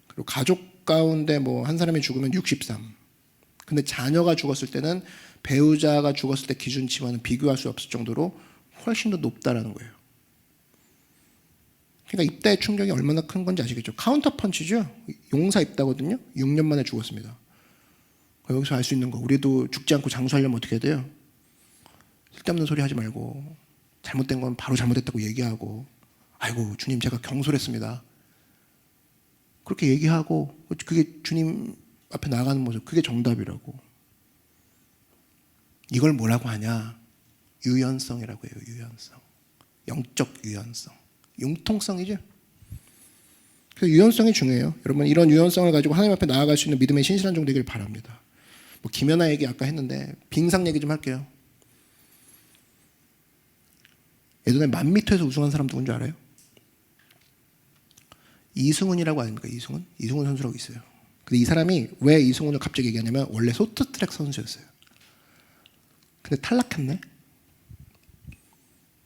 그리고 가족 가운데 뭐 한 사람이 죽으면 63. 근데 자녀가 죽었을 때는 배우자가 죽었을 때 기준치와는 비교할 수 없을 정도로 훨씬 더 높다라는 거예요. 그러니까 입다의 충격이 얼마나 큰 건지 아시겠죠? 카운터 펀치죠. 용사 입다거든요. 6년 만에 죽었습니다. 여기서 알 수 있는 거, 우리도 죽지 않고 장수하려면 어떻게 해야 돼요? 쓸데없는 소리 하지 말고 잘못된 건 바로 잘못했다고 얘기하고, 아이고 주님 제가 경솔했습니다. 그렇게 얘기하고, 그게 주님 앞에 나가는 모습, 그게 정답이라고. 이걸 뭐라고 하냐? 유연성이라고 해요. 유연성. 영적 유연성. 융통성이죠. 그래서 유연성이 중요해요. 여러분 이런 유연성을 가지고 하나님 앞에 나아갈 수 있는 믿음의 신실한 종 되길 바랍니다. 뭐 김연아 얘기 아까 했는데 빙상 얘기 좀 할게요. 예전에 1000m에서 우승한 사람 누군지 알아요? 이승훈이라고 아닙니까? 이승훈 선수라고 있어요. 근데 이 사람이 왜 이승훈을 갑자기 얘기하냐면 원래 쇼트트랙 선수였어요. 근데 탈락했네.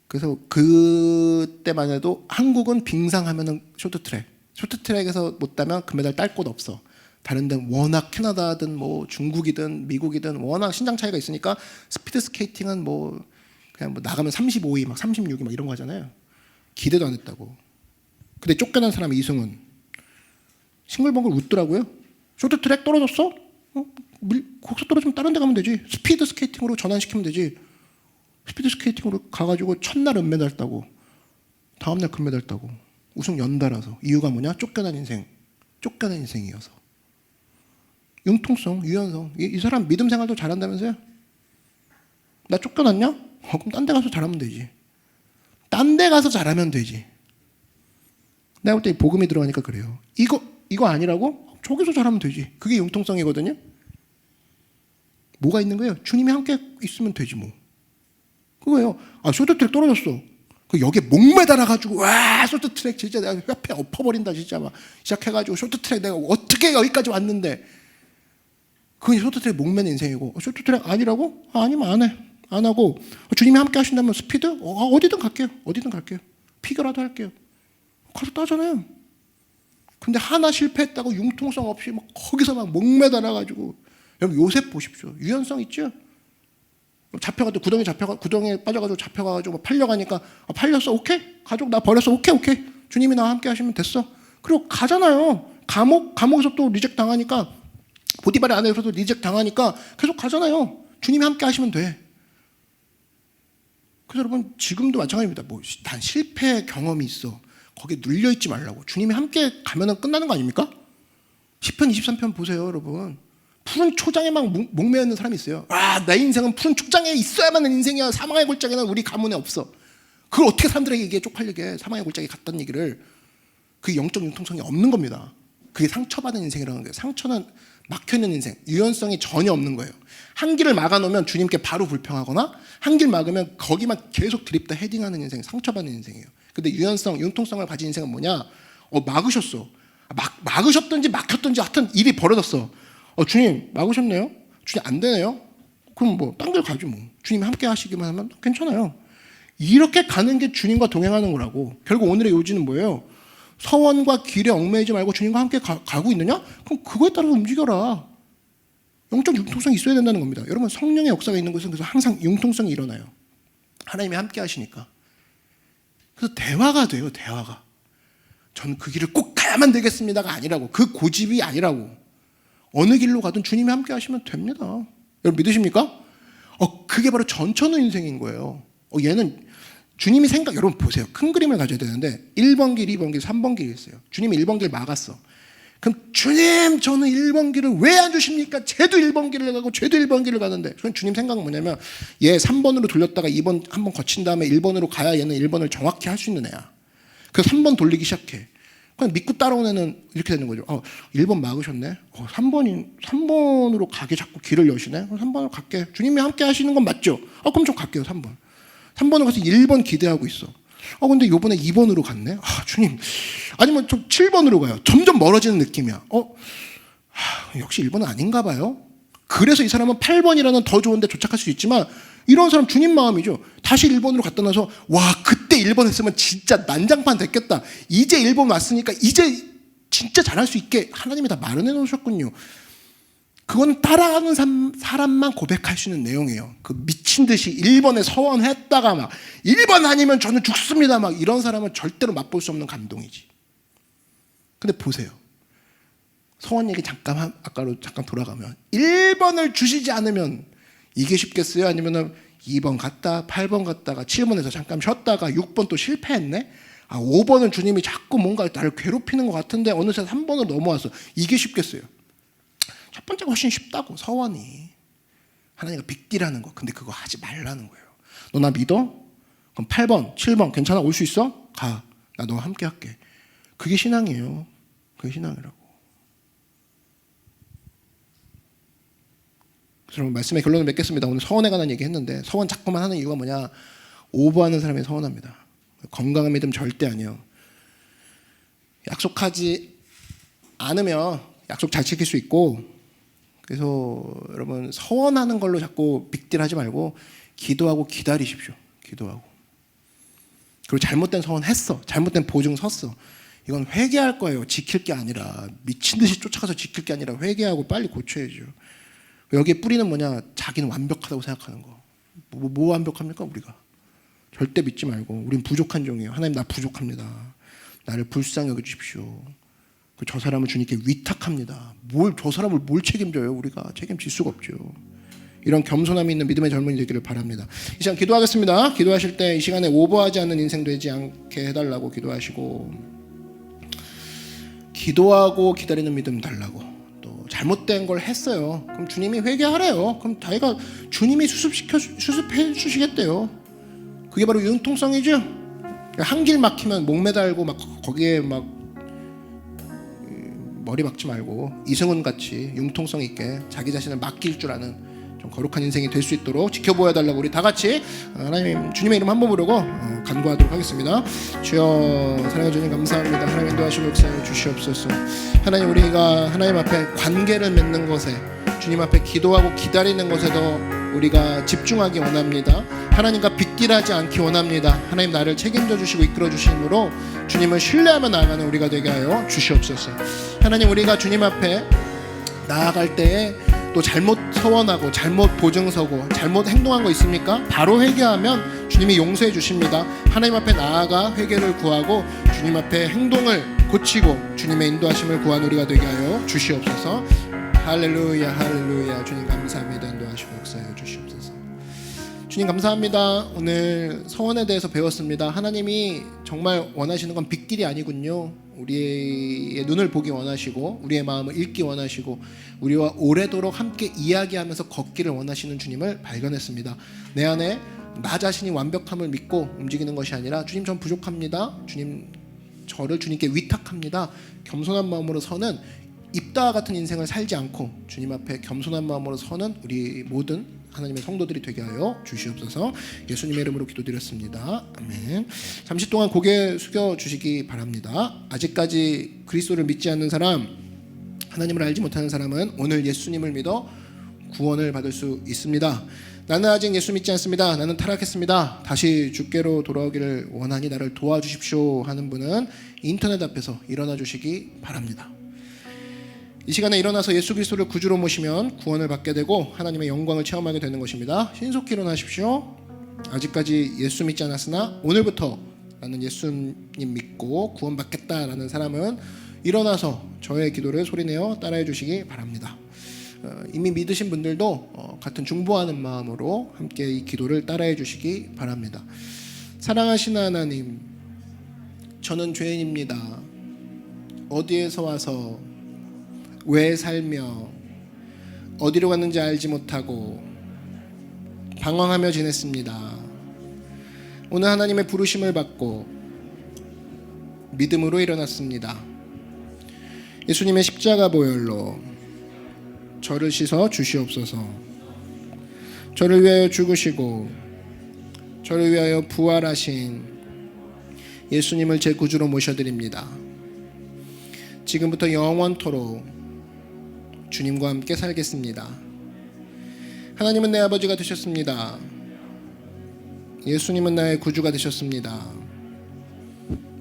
그래서 그때만 해도 한국은 빙상하면은 쇼트트랙에서 못 따면 금메달 딸 곳 없어. 다른 데는 워낙 캐나다든 뭐 중국이든 미국이든 워낙 신장 차이가 있으니까 스피드 스케이팅은 뭐 그냥 뭐 나가면 35위 막 36위 막 이런 거 하잖아요. 기대도 안 했다고. 근데 쫓겨난 사람이 이승훈. 싱글벙글 웃더라고요. 쇼트트랙 떨어졌어? 거기서 떨어지면 다른 데 가면 되지. 스피드 스케이팅으로 전환시키면 되지. 스피드 스케이팅으로 가가지고 첫날 은메달 따고 다음날 금메달 따고 우승 연달아서. 이유가 뭐냐? 쫓겨난 인생이어서. 융통성, 유연성. 이 사람 믿음 생활도 잘한다면서요? 나 쫓겨났냐? 그럼 딴 데 가서 잘하면 되지. 딴 데 가서 잘하면 되지. 내가 볼 때 복음이 들어가니까 그래요. 이거 아니라고? 저기서 잘하면 되지. 그게 융통성이거든요. 뭐가 있는 거예요? 주님이 함께 있으면 되지 뭐. 그거예요. 아 쇼트트랙 떨어졌어. 그 여기에 목매달아가지고 와 쇼트트랙 진짜 내가 협회 엎어버린다 진짜 막 시작해가지고 쇼트트랙 내가 어떻게 여기까지 왔는데 그건 쇼트트랙 목맨 인생이고 쇼트트랙 아니라고? 아니면 안 해. 안 하고 주님이 함께 하신다면 스피드? 어디든 갈게요. 피겨라도 할게요. 가서 따잖아요. 근데 하나 실패했다고 융통성 없이 막 거기서 막 목매달아가지고 여러분 요셉 보십시오. 유연성 있죠? 잡혀가지고 구덩이에 빠져가지고 잡혀가지고 팔려가니까 팔렸어 오케이 가족 나 버렸어 오케이 주님이 나와 함께 하시면 됐어. 그리고 가잖아요. 감옥에서 또 리젝트 당하니까 보디발의 안에서도 리젝트 당하니까 계속 가잖아요. 주님이 함께 하시면 돼. 그래서 여러분 지금도 마찬가지입니다. 뭐 단 실패 경험이 있어. 거기에 눌려있지 말라고. 주님이 함께 가면은 끝나는 거 아닙니까? 10편 23편 보세요 여러분. 푸른 초장에 막 목매어 있는 사람이 있어요. 내 인생은 푸른 초장에 있어야만 하는 인생이야. 사망의 골짜기는 우리 가문에 없어. 그걸 어떻게 사람들에게 얘기해 쪽팔리게 사망의 골짜기 갔다는 얘기를. 그게 영적 융통성이 없는 겁니다. 그게 상처받은 인생이라는 거예요. 상처는 막혀있는 인생, 유연성이 전혀 없는 거예요. 한 길을 막아놓으면 주님께 바로 불평하거나 한 길 막으면 거기만 계속 드립다 헤딩하는 인생, 상처받는 인생이에요. 근데 유연성, 융통성을 가진 인생은 뭐냐? 막으셨어. 막으셨든지 막혔든지 하여튼 일이 벌어졌어. 주님 막으셨네요? 주님 안 되네요? 그럼 뭐 딴 길 가지 뭐. 주님 함께 하시기만 하면 괜찮아요. 이렇게 가는 게 주님과 동행하는 거라고. 결국 오늘의 요지는 뭐예요? 서원과 길에 얽매이지 말고 주님과 함께 가고 있느냐? 그럼 그거에 따라서 움직여라. 영적 융통성이 있어야 된다는 겁니다. 여러분 성령의 역사가 있는 곳은 그래서 항상 융통성이 일어나요. 하나님이 함께 하시니까. 그래서 대화가 돼요. 대화가. 저는 그 길을 꼭 가야만 되겠습니다가 아니라고. 그 고집이 아니라고. 어느 길로 가든 주님이 함께 하시면 됩니다. 여러분 믿으십니까? 그게 바로 전천후 인생인 거예요. 얘는 주님이 여러분 보세요. 큰 그림을 가져야 되는데 1번 길, 2번 길, 3번 길이 있어요. 주님이 1번 길 막았어. 그럼 주님 저는 1번 길을 왜 안 주십니까? 쟤도 1번 길을 가고 쟤도 1번 길을 가는데. 그럼 주님 생각은 뭐냐면 얘 3번으로 돌렸다가 2번 한번 거친 다음에 1번으로 가야 얘는 1번을 정확히 할 수 있는 애야. 그래서 3번 돌리기 시작해. 그냥 믿고 따라온 애는 이렇게 되는 거죠. 1번 막으셨네. 3번으로 가게 자꾸 길을 여시네. 3번으로 갈게. 주님이 함께 하시는 건 맞죠? 그럼 좀 갈게요. 3번으로 가서 1번 기대하고 있어. 근데 요번에 2번으로 갔네. 주님. 아니면 좀 7번으로 가요. 점점 멀어지는 느낌이야. 역시 1번은 아닌가 봐요. 그래서 이 사람은 8번이라는 더 좋은 데 도착할 수 있지만 이런 사람 주님 마음이죠. 다시 1번으로 갖다 놔서 와 그때 1번 했으면 진짜 난장판 됐겠다. 이제 1번 왔으니까 이제 진짜 잘할 수 있게 하나님이 다 마련해 놓으셨군요. 그건 따라가는 사람만 고백할 수 있는 내용이에요. 그 미친 듯이 1번에 서원했다가 막 1번 아니면 저는 죽습니다 막 이런 사람은 절대로 맛볼 수 없는 감동이지. 근데 보세요. 서원 얘기 아까로 잠깐 돌아가면 1번을 주시지 않으면 이게 쉽겠어요? 아니면 2번 갔다 8번 갔다가 7번에서 잠깐 쉬었다가 6번 또 실패했네? 5번은 주님이 자꾸 뭔가 나를 괴롭히는 것 같은데 어느새 3번으로 넘어와서 이게 쉽겠어요? 첫 번째가 훨씬 쉽다고. 서원이 하나님과 빅딜하는 거. 근데 그거 하지 말라는 거예요. 너 나 믿어? 그럼 8번 7번 괜찮아? 올 수 있어? 가. 나 너와 함께 할게. 그게 신앙이에요. 그게 신앙이라고. 그럼 말씀의 결론을 맺겠습니다. 오늘 서원에 관한 얘기 했는데 서원 자꾸만 하는 이유가 뭐냐? 오버하는 사람이 서원합니다. 건강한 믿음 절대 아니에요. 약속하지 않으면 약속 잘 지킬 수 있고, 그래서 여러분 서원하는 걸로 자꾸 빅딜하지 말고 기도하고 기다리십시오. 기도하고. 그리고 잘못된 서원 했어. 잘못된 보증 섰어. 이건 회개할 거예요. 지킬 게 아니라 미친 듯이 쫓아가서 지킬 게 아니라 회개하고 빨리 고쳐야죠. 여기에 뿌리는 뭐냐? 자기는 완벽하다고 생각하는 거. 뭐 완벽합니까 우리가? 절대 믿지 말고 우린 부족한 종이에요. 하나님 나 부족합니다. 나를 불쌍히 여겨주십시오. 저 사람을 주님께 위탁합니다. 저 사람을 뭘 책임져요? 우리가 책임질 수가 없죠. 이런 겸손함이 있는 믿음의 젊은이 되기를 바랍니다. 이 시간 기도하겠습니다. 기도하실 때 이 시간에 오버하지 않는 인생 되지 않게 해달라고 기도하시고, 기도하고 기다리는 믿음 달라고. 또 잘못된 걸 했어요. 그럼 주님이 회개하래요. 그럼 자기가 주님이 수습해 주시겠대요. 그게 바로 융통성이죠. 한 길 막히면 목 매달고 막 거기에 막 머리 박지 말고 이승훈 같이 융통성 있게 자기 자신을 맡길 줄 아는 좀 거룩한 인생이 될 수 있도록 지켜보아 달라고 우리 다 같이 하나님 주님의 이름 한번 부르고 간구하도록 하겠습니다. 주여 사랑해 주님 감사합니다. 하나님 인도하시고 역사해 주시옵소서. 하나님 우리가 하나님 앞에 관계를 맺는 것에 주님 앞에 기도하고 기다리는 것에도 우리가 집중하기 원합니다. 하나님과 빗길하지 않기 원합니다. 하나님 나를 책임져 주시고 이끌어 주심으로 주님을 신뢰하며 나아가는 우리가 되게 하여 주시옵소서. 하나님 우리가 주님 앞에 나아갈 때에 또 잘못 서원하고 잘못 보증서고 잘못 행동한 거 있습니까? 바로 회개하면 주님이 용서해 주십니다. 하나님 앞에 나아가 회개를 구하고 주님 앞에 행동을 고치고 주님의 인도하심을 구한 우리가 되게 하여 주시옵소서. 할렐루야 할렐루야. 주님 감사합니다. 인도하시고 역사하여 주시옵소서. 주님 감사합니다. 오늘 서원에 대해서 배웠습니다. 하나님이 정말 원하시는 건 빅딜이 아니군요. 우리의 눈을 보기 원하시고 우리의 마음을 읽기 원하시고 우리와 오래도록 함께 이야기하면서 걷기를 원하시는 주님을 발견했습니다. 내 안에 나 자신이 완벽함을 믿고 움직이는 것이 아니라 주님 전 부족합니다. 주님 저를 주님께 위탁합니다. 겸손한 마음으로 서는 입다와 같은 인생을 살지 않고 주님 앞에 겸손한 마음으로 서는 우리 모든 하나님의 성도들이 되게 하여 주시옵소서. 예수님의 이름으로 기도드렸습니다. 아멘. 잠시 동안 고개 숙여 주시기 바랍니다. 아직까지 그리스도를 믿지 않는 사람, 하나님을 알지 못하는 사람은 오늘 예수님을 믿어 구원을 받을 수 있습니다. 나는 아직 예수 믿지 않습니다. 나는 타락했습니다. 다시 주께로 돌아오기를 원하니 나를 도와주십시오 하는 분은 인터넷 앞에서 일어나 주시기 바랍니다. 이 시간에 일어나서 예수 그리스도를 구주로 모시면 구원을 받게 되고 하나님의 영광을 체험하게 되는 것입니다. 신속히 일어나십시오. 아직까지 예수 믿지 않았으나 오늘부터 나는 예수님 믿고 구원받겠다라는 사람은 일어나서 저의 기도를 소리내어 따라해 주시기 바랍니다. 이미 믿으신 분들도 같은 중보하는 마음으로 함께 이 기도를 따라해 주시기 바랍니다. 사랑하시는 하나님, 저는 죄인입니다. 어디에서 와서 왜 살며 어디로 갔는지 알지 못하고 방황하며 지냈습니다. 오늘 하나님의 부르심을 받고 믿음으로 일어났습니다. 예수님의 십자가 보혈로 저를 씻어 주시옵소서. 저를 위하여 죽으시고 저를 위하여 부활하신 예수님을 제 구주로 모셔드립니다. 지금부터 영원토록 주님과 함께 살겠습니다. 하나님은 내 아버지가 되셨습니다. 예수님은 나의 구주가 되셨습니다.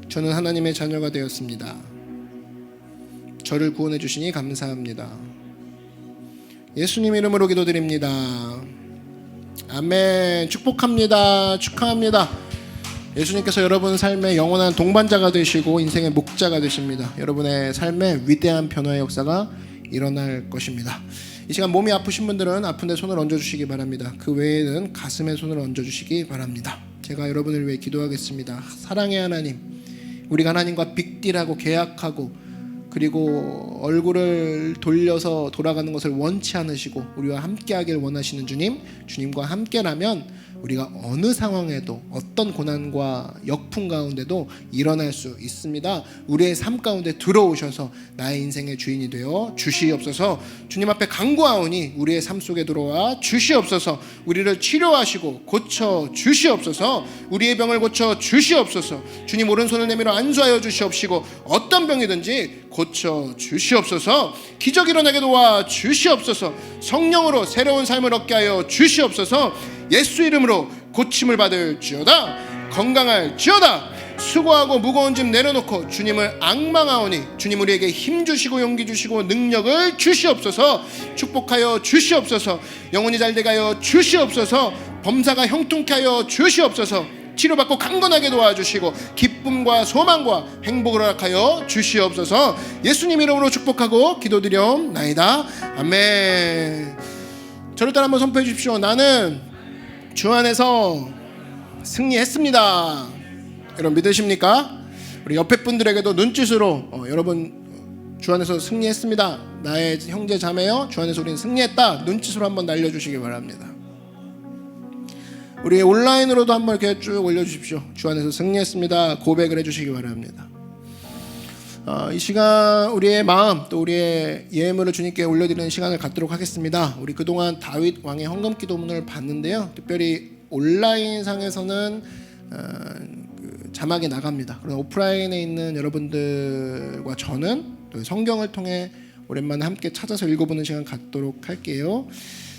저는 하나님의 자녀가 되었습니다. 저를 구원해 주시니 감사합니다. 예수님 이름으로 기도드립니다. 아멘. 축복합니다. 축하합니다. 예수님께서 여러분 삶의 영원한 동반자가 되시고 인생의 목자가 되십니다. 여러분의 삶에 위대한 변화의 역사가 일어날 것입니다. 이 시간 몸이 아프신 분들은 아픈데 손을 얹어주시기 바랍니다. 그 외에는 가슴에 손을 얹어주시기 바랍니다. 제가 여러분을 위해 기도하겠습니다. 사랑의 하나님, 우리가 하나님과 빅딜하고 계약하고 그리고 얼굴을 돌려서 돌아가는 것을 원치 않으시고 우리와 함께하길 원하시는 주님, 주님과 함께라면 우리가 어느 상황에도 어떤 고난과 역풍 가운데도 일어날 수 있습니다. 우리의 삶 가운데 들어오셔서 나의 인생의 주인이 되어 주시옵소서. 주님 앞에 간구하오니 우리의 삶 속에 들어와 주시옵소서. 우리를 치료하시고 고쳐 주시옵소서. 우리의 병을 고쳐 주시옵소서. 주님 오른손을 내밀어 안수하여 주시옵시고 어떤 병이든지 고쳐 주시옵소서. 기적이 일어나게 도와 주시옵소서. 성령으로 새로운 삶을 얻게 하여 주시옵소서. 예수 이름으로 고침을 받을지어다. 건강할지어다. 수고하고 무거운 짐 내려놓고 주님을 앙망하오니 주님 우리에게 힘 주시고 용기 주시고 능력을 주시옵소서. 축복하여 주시옵소서. 영혼이 잘되게 하여 주시옵소서. 범사가 형통케 하여 주시옵소서. 치료받고 강건하게 도와주시고 기쁨과 소망과 행복을 허락하여 주시옵소서. 예수님 이름으로 축복하고 기도드려옵나이다. 아멘. 저를 따라 한번 선포해 주십시오. 나는 주 안에서 승리했습니다. 여러분 믿으십니까? 우리 옆에 분들에게도 눈짓으로 여러분 주 안에서 승리했습니다. 나의 형제 자매요, 주 안에서 우리는 승리했다. 눈짓으로 한번 날려주시기 바랍니다. 우리 온라인으로도 한번 이렇게 쭉 올려주십시오. 주 안에서 승리했습니다. 고백을 해주시기 바랍니다. 이 시간 우리의 마음 또 우리의 예물을 주님께 올려드리는 시간을 갖도록 하겠습니다. 우리 그동안 다윗 왕의 헌금 기도문을 봤는데요. 특별히 온라인 상에서는 자막이 나갑니다. 그러나 오프라인에 있는 여러분들과 저는 또 성경을 통해 오랜만에 함께 찾아서 읽어보는 시간 갖도록 할게요.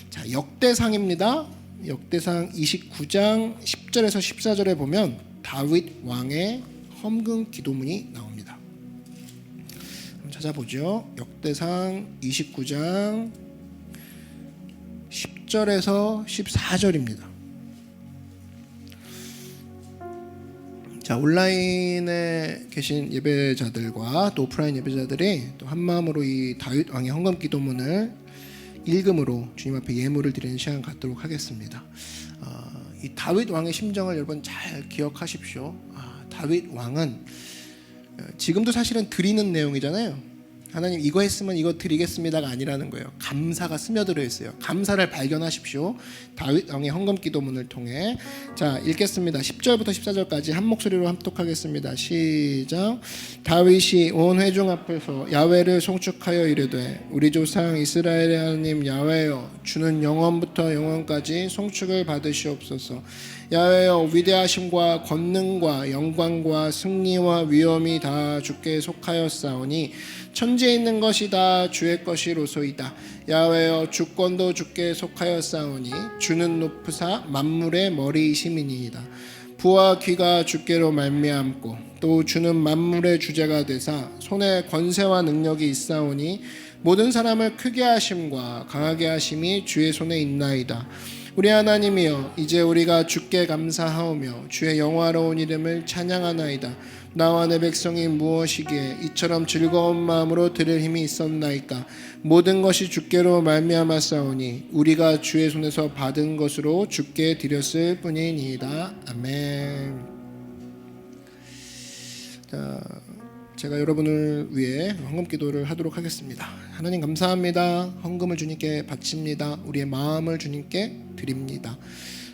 자, 역대상입니다. 역대상 29장 10절에서 14절에 보면 다윗 왕의 헌금 기도문이 나옵니다. 찾아보죠. 역대상 29장 10절에서 14절입니다. 자, 온라인에 계신 예배자들과 또 오프라인 예배자들이 또 한마음으로 이 다윗 왕의 헌금 기도문을 읽음으로 주님 앞에 예물을 드리는 시간 갖도록 하겠습니다. 이 다윗 왕의 심정을 여러분 잘 기억하십시오. 다윗 왕은 지금도 사실은 드리는 내용이잖아요. 하나님 이거 했으면 이거 드리겠습니다가 아니라는 거예요. 감사가 스며들어 있어요. 감사를 발견하십시오. 다윗 왕의 헌금 기도문을 통해. 자, 읽겠습니다. 10절부터 14절까지 한 목소리로 함독하겠습니다. 시작. 다윗이 온 회중 앞에서 야훼를 송축하여 이르되 우리 조상 이스라엘의 하나님 야훼여 주는 영원부터 영원까지 송축을 받으시옵소서. 야훼여 위대하심과 권능과 영광과 승리와 위엄이 다 주께 속하였사오니 천지에 있는 것이 다 주의 것이로소이다. 야훼여 주권도 주께 속하였사오니 주는 높으사 만물의 머리이심이니이다. 부와 귀가 주께로 말미암고 또 주는 만물의 주제가 되사 손에 권세와 능력이 있사오니 모든 사람을 크게 하심과 강하게 하심이 주의 손에 있나이다. 우리 하나님이여 이제 우리가 주께 감사하오며 주의 영화로운 이름을 찬양하나이다. 나와 내 백성이 무엇이기에 이처럼 즐거운 마음으로 들을 힘이 있었나이까. 모든 것이 주께로 말미암았사오니 우리가 주의 손에서 받은 것으로 주께 드렸을 뿐이니이다. 아멘. 자, 제가 여러분을 위해 헌금 기도를 하도록 하겠습니다. 하나님 감사합니다. 헌금을 주님께 바칩니다. 우리의 마음을 주님께 드립니다.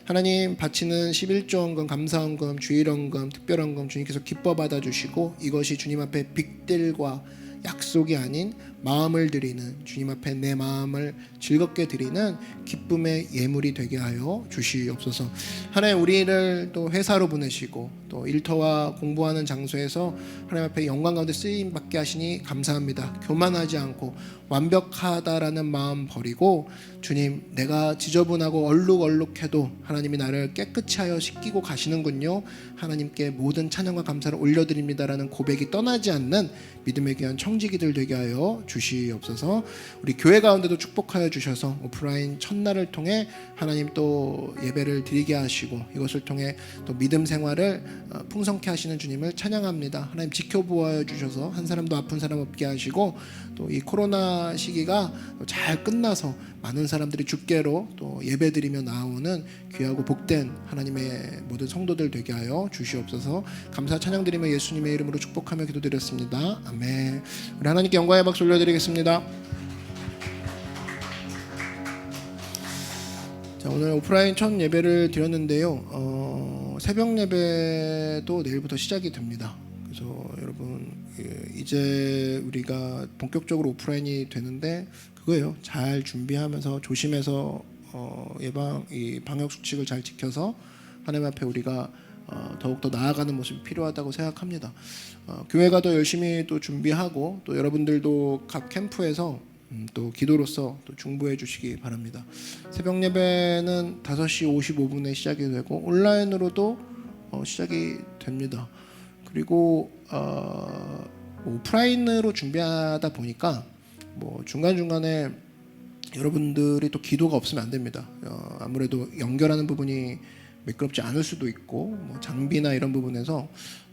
하나님 바치는 11조 헌금, 감사 헌금, 주일 헌금, 특별 헌금 주님께서 기뻐 받아주시고 이것이 주님 앞에 빅딜과 약속이 아닌 마음을 드리는, 주님 앞에 내 마음을 즐겁게 드리는 기쁨의 예물이 되게 하여 주시옵소서. 하나님, 우리를 또 회사로 보내시고 또 일터와 공부하는 장소에서 하나님 앞에 영광 가운데 쓰임 받게 하시니 감사합니다. 교만하지 않고 완벽하다라는 마음 버리고, 주님, 내가 지저분하고 얼룩얼룩해도 하나님이 나를 깨끗이 하여 씻기고 가시는군요. 하나님께 모든 찬양과 감사를 올려드립니다라는 고백이 떠나지 않는 믿음의 귀한 청지기들 되게 하여 주시옵소서. 우리 교회 가운데도 축복하여 주셔서 오프라인 첫날을 통해 하나님 또 예배를 드리게 하시고, 이것을 통해 또 믿음 생활을 풍성케 하시는 주님을 찬양합니다. 하나님, 지켜보아 주셔서 한 사람도 아픈 사람 없게 하시고, 또 이 코로나 시기가 잘 끝나서 많은 사람들이 주께로 또 예배드리며 나오는 귀하고 복된 하나님의 모든 성도들 되게 하여 주시옵소서. 감사 찬양드리며 예수님의 이름으로 축복하며 기도드렸습니다. 아멘. 우리 하나님께 영광의 박수 올려드리겠습니다. 자, 오늘 오프라인 첫 예배를 드렸는데요. 새벽 예배도 내일부터 시작이 됩니다. 그래서 여러분, 이제 우리가 본격적으로 오프라인이 되는데 그거예요. 잘 준비하면서 조심해서 이 방역 수칙을 잘 지켜서 하나님 앞에 우리가 더욱더 나아가는 모습이 필요하다고 생각합니다. 교회가 더 열심히 또 준비하고, 또 여러분들도 각 캠프에서 또 기도로서 또 중보해 주시기 바랍니다. 새벽 예배는 5시 55분에 시작이 되고 온라인으로도 시작이 됩니다. 그리고 오프라인으로 준비하다 보니까 중간중간에 여러분들이 또 기도가 없으면 안 됩니다. 아무래도 연결하는 부분이 매끄럽지 않을 수도 있고, 장비나 이런 부분에서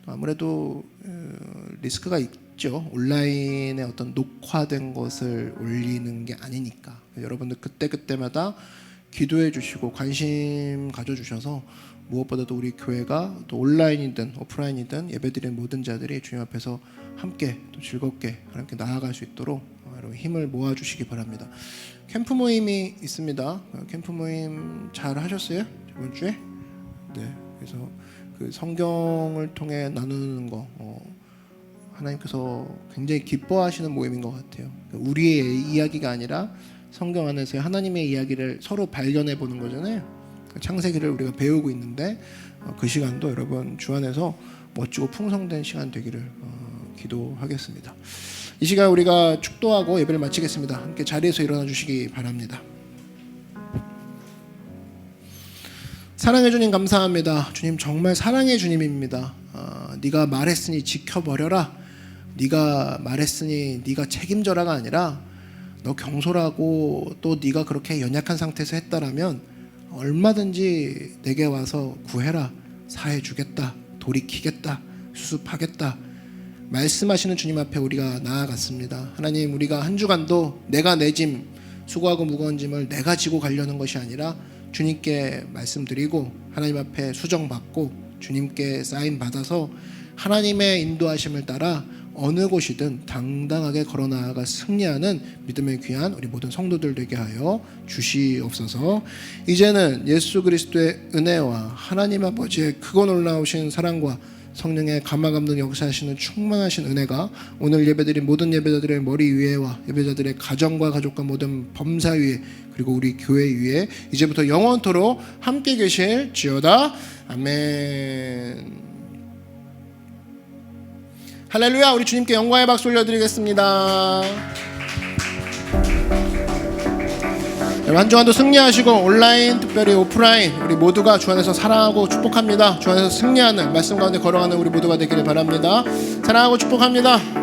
아무래도 리스크가 있죠. 온라인에 어떤 녹화된 것을 올리는 게 아니니까. 여러분들 그때마다 기도해 주시고 관심 가져주셔서, 무엇보다도 우리 교회가 또 온라인이든 오프라인이든 예배드리는 모든 자들이 주님 앞에서 함께 또 즐겁게 하나님께 나아갈 수 있도록 여러분 힘을 모아주시기 바랍니다. 캠프 모임이 있습니다. 캠프 모임 잘 하셨어요? 저번 주에? 네. 그래서 그 성경을 통해 나누는 거 하나님께서 굉장히 기뻐하시는 모임인 것 같아요. 우리의 이야기가 아니라 성경 안에서의 하나님의 이야기를 서로 발견해 보는 거잖아요. 창세기를 우리가 배우고 있는데 그 시간도 여러분 주 안에서 멋지고 풍성된 시간 되기를 기도하겠습니다. 이 시간 우리가 축도하고 예배를 마치겠습니다. 함께 자리에서 일어나 주시기 바랍니다. 사랑해 주님 감사합니다. 주님 정말 사랑의 주님입니다. 네가 말했으니 지켜버려라, 네가 말했으니 네가 책임져라가 아니라, 너 경솔하고 또 네가 그렇게 연약한 상태에서 했다라면 얼마든지 내게 와서 구해라, 사해 주겠다, 돌이키겠다, 수습하겠다 말씀하시는 주님 앞에 우리가 나아갔습니다. 하나님, 우리가 한 주간도 내가 내 짐, 수고하고 무거운 짐을 내가 지고 가려는 것이 아니라 주님께 말씀드리고 하나님 앞에 수정받고 주님께 사인 받아서 하나님의 인도하심을 따라 어느 곳이든 당당하게 걸어나아가 승리하는 믿음의 귀한 우리 모든 성도들 되게 하여 주시옵소서. 이제는 예수 그리스도의 은혜와 하나님 아버지의 크고 놀라우신 사랑과 성령의 감화감동 역사하시는 충만하신 은혜가 오늘 예배드린 모든 예배자들의 머리 위에와 예배자들의 가정과 가족과 모든 범사 위에, 그리고 우리 교회 위에 이제부터 영원토록 함께 계실지어다. 아멘. 할렐루야. 우리 주님께 영광의 박수 올려드리겠습니다. 한 주간도 승리하시고 온라인 특별히 오프라인 우리 모두가 주 안에서 사랑하고 축복합니다. 주 안에서 승리하는 말씀 가운데 걸어가는 우리 모두가 되기를 바랍니다. 사랑하고 축복합니다.